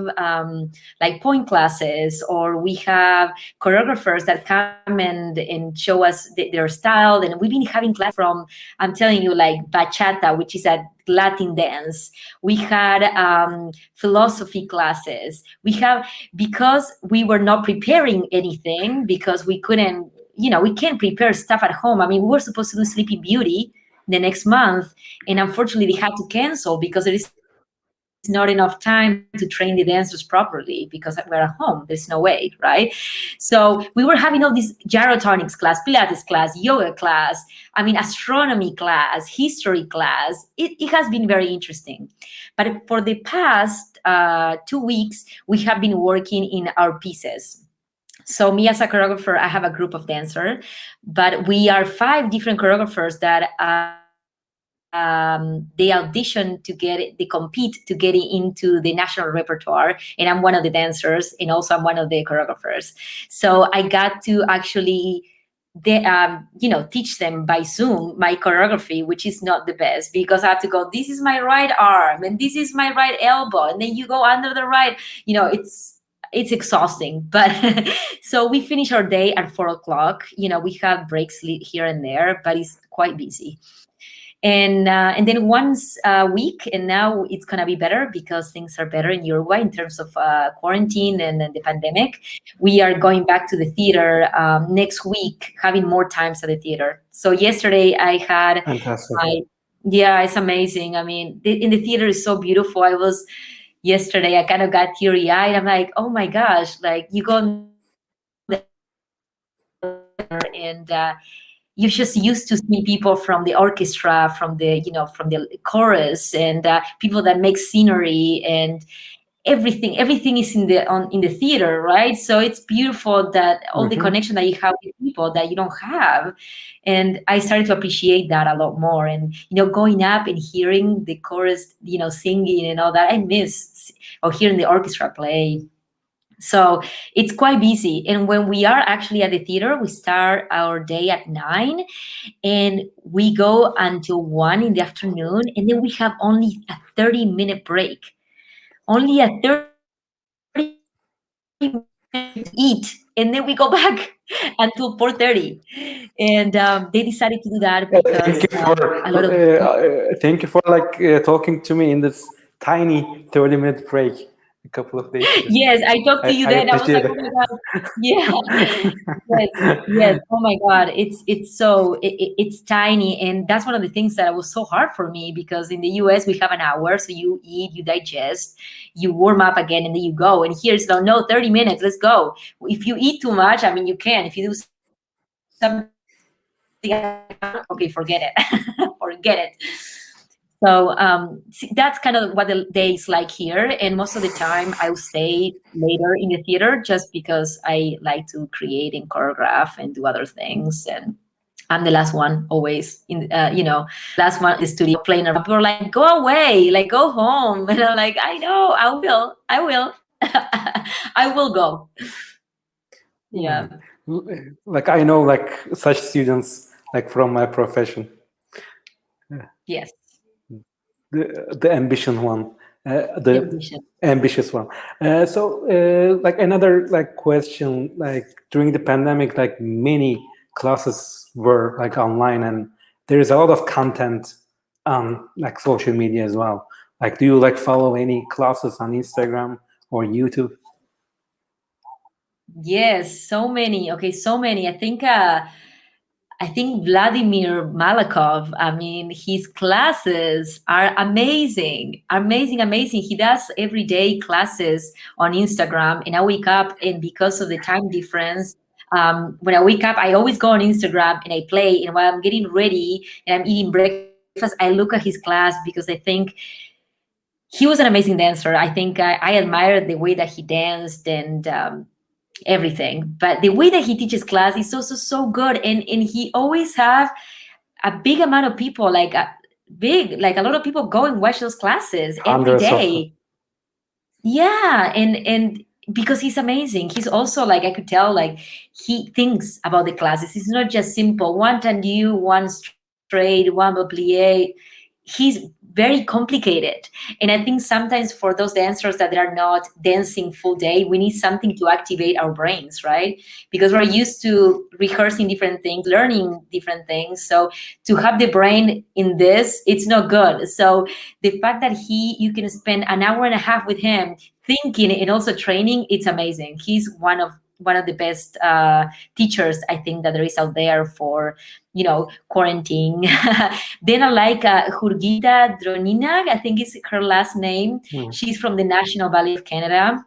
like point classes, or we have choreographers that come and show us their style. And we've been having class from, I'm telling you, like bachata, which is a Latin dance. We had philosophy classes. Because we were not preparing anything, because we couldn't, we can't prepare stuff at home. I mean, we were supposed to do Sleeping Beauty the next month, and unfortunately they had to cancel because there is not enough time to train the dancers properly, because we're at home, there's no way, right? So we were having all these gyrotonics class, Pilates class, yoga class, I mean astronomy class, history class. It has been very interesting. But for the past 2 weeks we have been working in our pieces. So me as a choreographer, I have a group of dancers, but we are 5 different choreographers that they audition to they compete to get into the national repertoire. And I'm one of the dancers, and also I'm one of the choreographers. So I got to actually teach them by Zoom my choreography, which is not the best, because I have to go, this is my right arm and this is my right elbow, and then you go under the right, it's exhausting. But so we finish our day at 4 o'clock. We have breaks here and there, but it's quite busy. And then once a week, and now it's gonna be better because things are better in Uruguay in terms of quarantine and the pandemic. We are going back to the theater next week, having more times at the theater. So yesterday I had Fantastic. yeah, it's amazing. I mean, in the theater is so beautiful. Yesterday I kind of got teary eyed. I'm like, oh my gosh, like you go in the and you're just used to seeing people from the orchestra, from the chorus, and people that make scenery, and everything is in the theater, right? So it's beautiful that all the Mhm. connection that you have with people that you don't have. And I started to appreciate that a lot more. And going up and hearing the chorus, singing and all that, I miss, or hearing the orchestra play. So it's quite busy. And when we are actually at the theater, we start our day at 9 and we go until 1 in the afternoon. And then we have only a 30-minute break, only a 30-minute to eat. And then we go back. until 4:30, and they decided to do that because a lot of Thank you for talking to me in this tiny 30-minute break a couple of days ago. yes, I talked to you I then. I was appreciate like, oh my god, yeah, yes, yes. Oh my god, it's tiny, and that's one of the things that was so hard for me because in the US we have an hour, so you eat, you digest, you warm up again, and then you go. And here it's no 30 minutes. Let's go. If you eat too much, I mean, you can. If you do something okay, forget it, forget it. So that's kind of what the day is like here. And most of the time, I'll stay later in the theater just because I like to create and choreograph and do other things. And I'm the last one always last one in the studio playing around. People are like, go away, like go home. And I'm like, I know, I will, I will go. Yeah. like I know such students from my profession. Yes. The ambition one, the Ambition. ambitious one. So another question, during the pandemic, many classes were online, and there is a lot of content on social media as well. Do you follow any classes on Instagram or YouTube? Yes, so many. Okay, so many. I think Vladimir Malakov, I mean, his classes are amazing, amazing, amazing. He does everyday classes on Instagram, and I wake up, and because of the time difference, when I wake up, I always go on Instagram and I play. And while I'm getting ready and I'm eating breakfast, I look at his class because I think he was an amazing dancer. I think I admired the way that he danced and everything, but the way that he teaches class is also so good, and he always have a big amount of people, like a lot of people go and watch those classes every Hundreds of them. day. Yeah, and because he's amazing, he's also like, I could tell, like he thinks about the classes. It's not just simple one tendu, one straight, one plie. He's very complicated, and I think sometimes for those dancers that are not dancing full day, we need something to activate our brains, right? Because we're used to rehearsing different things, learning different things, so to have the brain in this, it's not good. So the fact that you can spend an hour and a half with him thinking and also training, it's amazing. He's one of the best teachers, I think, that there is out there for quarantine. Then I like Jurgita Dronina, I think is her last name. She's from the National Ballet of Canada.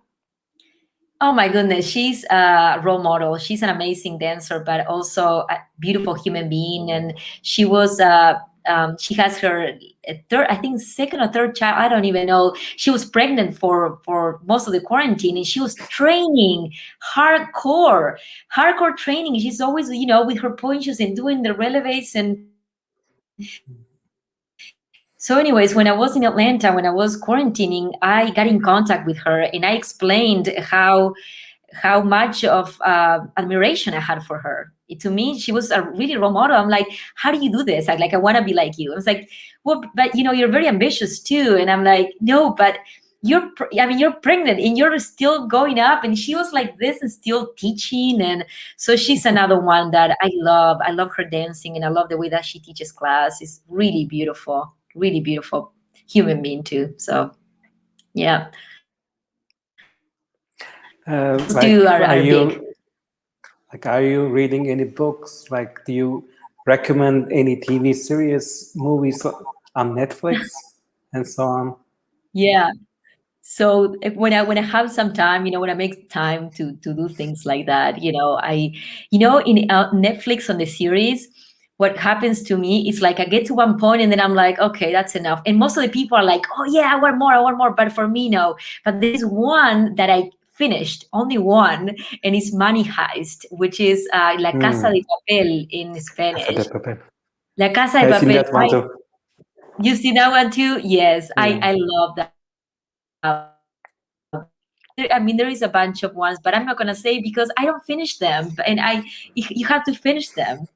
Oh my goodness, she's a role model. She's an amazing dancer, but also a beautiful human being. And she has her third, I think, second or third child. I don't even know. She was pregnant for most of the quarantine, and she was training hardcore training. She's always, with her ponchos and doing the releves. And so, anyways, when I was in Atlanta, when I was quarantining, I got in contact with her, and I explained how much of admiration I had for her. To me, she was a really role model. I'm like, how do you do this? I want to be like you. I was like, well, but you're very ambitious too. And I'm like, no, but you're pregnant and you're still going up. And she was like this and still teaching. And so she's another one that I love. I love her dancing, and I love the way that she teaches class. It's really beautiful human being too. So yeah. Are you reading any books? Do you recommend any TV series, movies on Netflix, and so on? Yeah. So when I have some time, when I make time to do things like that, in Netflix on the series, what happens to me is like I get to one point and then I'm like, okay, that's enough. And most of the people are like, oh yeah, I want more. But for me, no. But there is one that I finished, only one, and it's Money Heist, which is La Casa de Papel in Spanish. Casa de Papel. La Casa de I've seen Papel. that one too. You see that one too? Yes, yeah. I love that one. There is a bunch of ones, but I'm not gonna say because I don't finish them, and you have to finish them.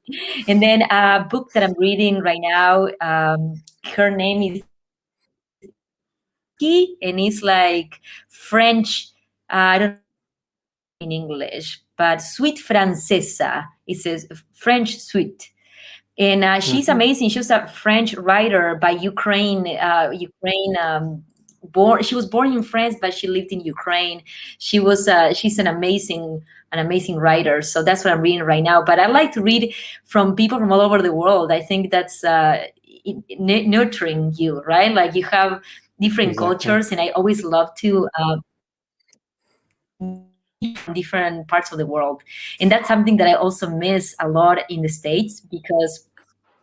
And then a book that I'm reading right now, her name is Iki, and it's like French. I don't know if you know French. in English, but Suite Francesa. It's a French suite. And she's amazing. She was a French writer by Ukraine. Born. She was born in France, but she lived in Ukraine. She's an amazing writer. So that's what I'm reading right now. But I like to read from people from all over the world. I think that's nurturing you, right? Like you have different cultures, and I always love to from different parts of the world. And that's something that I also miss a lot in the States, because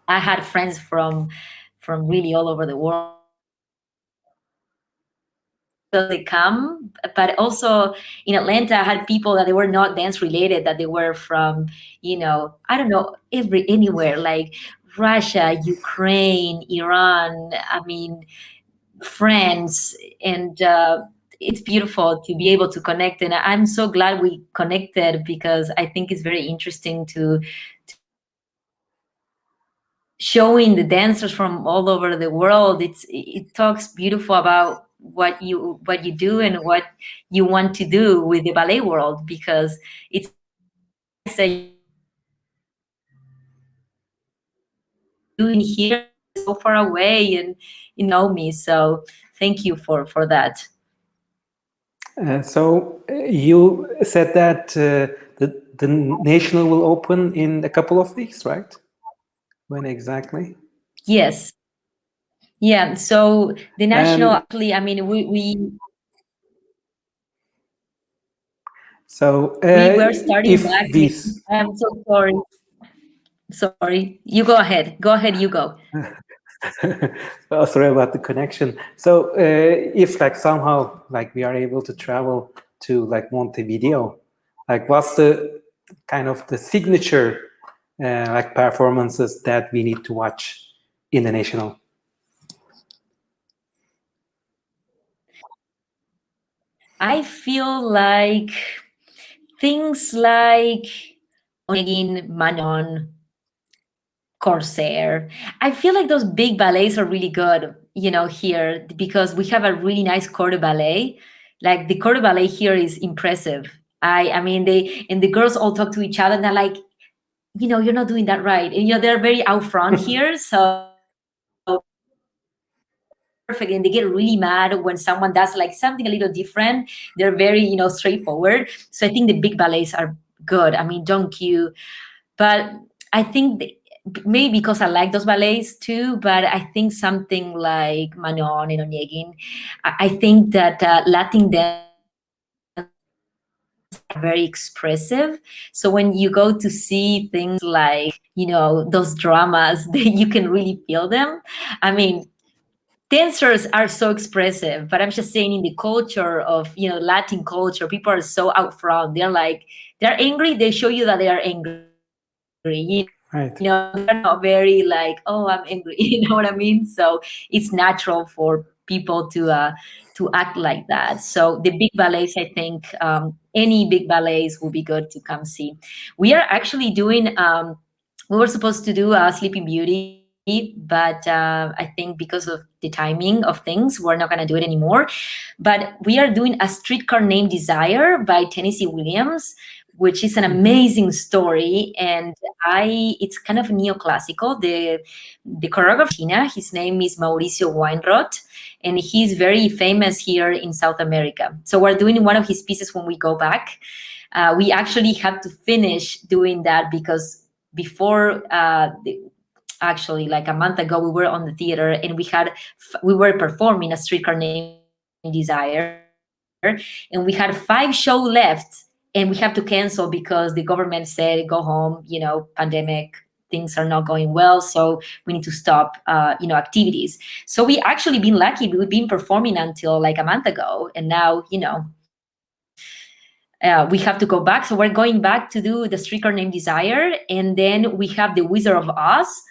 I had friends from really all over the world. So they come, but also in Atlanta, I had people that they were not dance related, that they were from, I don't know, anywhere, like Russia, Ukraine, Iran. I mean, France, and it's beautiful to be able to connect. And I'm so glad we connected, because I think it's very interesting to showing the dancers from all over the world. It talks beautiful about what you do and what you want to do with the ballet world, because it's doing here so far away, and you know me. So thank you for that. So you said that the national will open in a couple of weeks, right? When exactly? Yes. Yeah. So the national, actually, I mean, we were starting back. I'm so sorry. Sorry. You go ahead. Go ahead. You go. Oh, sorry about the connection. So if like somehow like we are able to travel to like Montevideo, like what's the kind of the signature like performances that we need to watch in the national? I feel like things like Onegin, Manon, Corsair. I feel like those big ballets are really good, here, because we have a really nice corps de ballet. Like the corps de ballet here is impressive. I mean, the girls all talk to each other, and they're like, you're not doing that right. And they're very out front here. So perfect. And they get really mad when someone does like something a little different. They're very, straightforward. So I think the big ballets are good. I mean, Don't Q. But I think maybe because I like those ballets too, but I think something like Manon and Onegin, I think that Latin dance are very expressive. So when you go to see things like, those dramas, you can really feel them. I mean, dancers are so expressive, but I'm just saying in the culture of, Latin culture, people are so out front. They're angry. They show you that they are angry. Right. They're not very like, oh, I'm angry. You know what I mean? So it's natural for people to act like that. So the big ballets, I think, any big ballets will be good to come see. We are actually doing. We were supposed to do Sleeping Beauty, but I think because of the timing of things, we're not going to do it anymore. But we are doing A Streetcar Named Desire by Tennessee Williams, which is an amazing story, and it's kind of neoclassical. The choreographer, Tina, his name is Mauricio Weinroth, and he's very famous here in South America. So we're doing one of his pieces when we go back. We actually had to finish doing that because before actually like a month ago, we were on the theater and we were performing A Streetcar Named Desire, and we had 5 shows left, and we have to cancel because the government said go home, pandemic, things are not going well, so we need to stop activities. So we actually been lucky. We've been performing until like a month ago, and now we have to go back. So we're going back to do The Streetcar Named Desire, and then we have The Wizard of Oz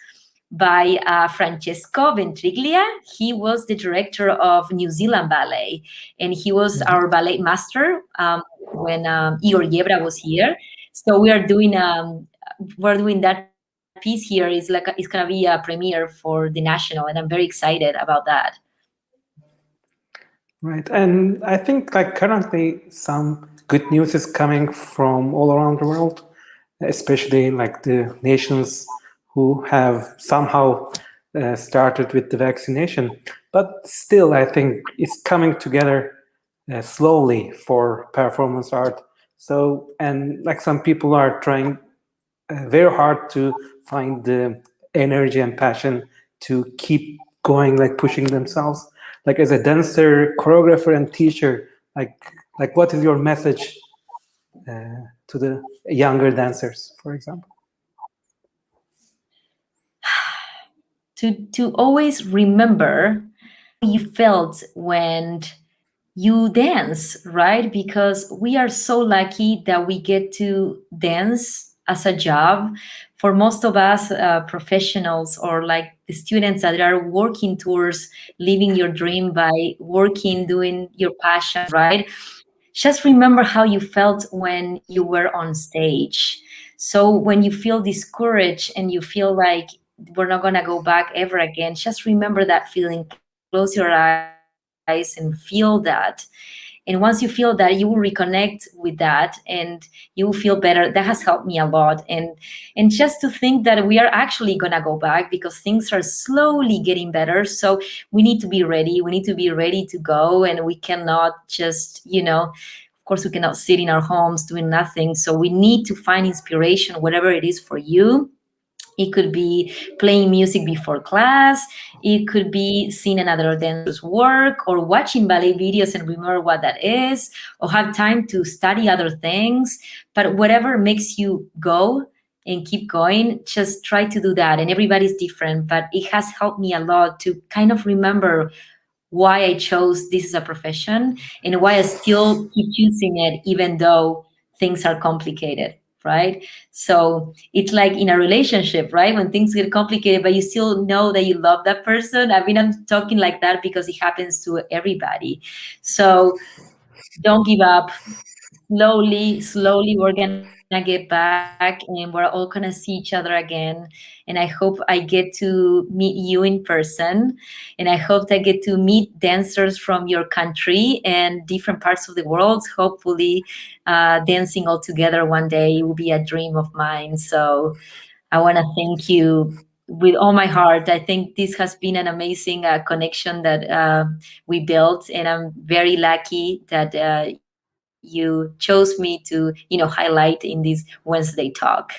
by Francesco Ventriglia. He was the director of New Zealand Ballet, and he was our ballet master when Igor Yebra was here. So we're doing that piece here. It's gonna be a premiere for the National, and I'm very excited about that. Right. And I think like currently some good news is coming from all around the world, especially like the nations who have somehow started with the vaccination. But still, I think it's coming together slowly for performance art. So, and like some people are trying very hard to find the energy and passion to keep going, like pushing themselves. Like as a dancer, choreographer, and teacher, like what is your message to the younger dancers, for example? To always remember you felt when you dance, right? Because we are so lucky that we get to dance as a job. For most of us professionals, or like the students that are working towards living your dream by working, doing your passion, right? Just remember how you felt when you were on stage. So when you feel discouraged and you feel like we're not going to go back ever again, just remember that feeling. Close your eyes and feel that. And once you feel that, you will reconnect with that and you will feel better. That has helped me a lot. And just to think that we are actually gonna go back because things are slowly getting better. So we need to be ready. We need to be ready to go, and we cannot just, of course, we cannot sit in our homes doing nothing. So we need to find inspiration, whatever it is for you. It could be playing music before class. It could be seeing another dancer's work, or watching ballet videos and remember what that is, or have time to study other things. But whatever makes you go and keep going, just try to do that. And everybody's different, but it has helped me a lot to kind of remember why I chose this as a profession and why I still keep choosing it, even though things are complicated, right? So it's like in a relationship, right? When things get complicated, but you still know that you love that person. I mean, I'm talking like that because it happens to everybody. So don't give up. Slowly, we're gonna get back, and we're all gonna see each other again. And I hope I get to meet you in person, and I hope I get to meet dancers from your country and different parts of the world. Hopefully, dancing all together one day will be a dream of mine. So I want to thank you with all my heart. I think this has been an amazing connection that we built, and I'm very lucky that you chose me to, highlight in this Wednesday talk.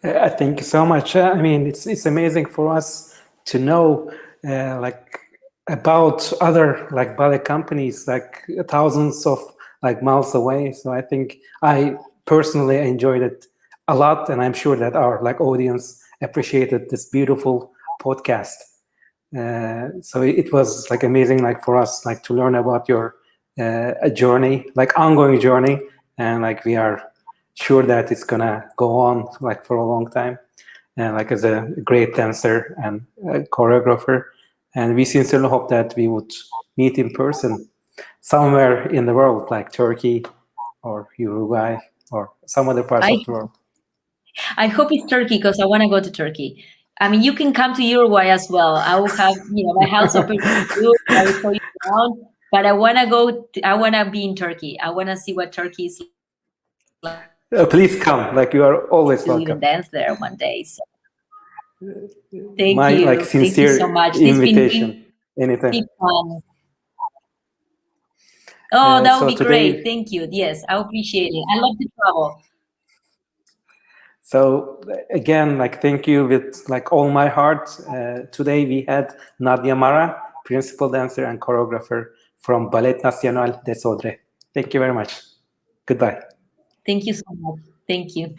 Thank you so much. I mean, it's amazing for us to know like about other like ballet companies like thousands of like miles away. So I think I personally enjoyed it a lot, and I'm sure that our like audience appreciated this beautiful podcast. So it was like amazing, like for us, like to learn about your a journey, like ongoing journey, and like we are sure that it's gonna go on like for a long time, and like as a great dancer and choreographer. And we sincerely hope that we would meet in person somewhere in the world, like Turkey or Uruguay or some other parts I of the world. I hope it's Turkey because I want to go to Turkey. I mean, you can come to Uruguay as well. I will have, my house open for you. I will show you around. But I want to go. I want to be in Turkey. I want to see what Turkey is like. I want to Please come, like you are even always dance welcome. there one day. So thank My you. like Thank you so sincere much. This has been invitation. really Anytime. fun. Oh, that would So be great. today, Thank you. Yes, I appreciate it. I love to travel. so again, like thank you with like all my heart. Today we had Nadia Mara, principal dancer and choreographer from Ballet Nacional de Sodre. Thank you very much. Goodbye. Thank you so much. Thank you.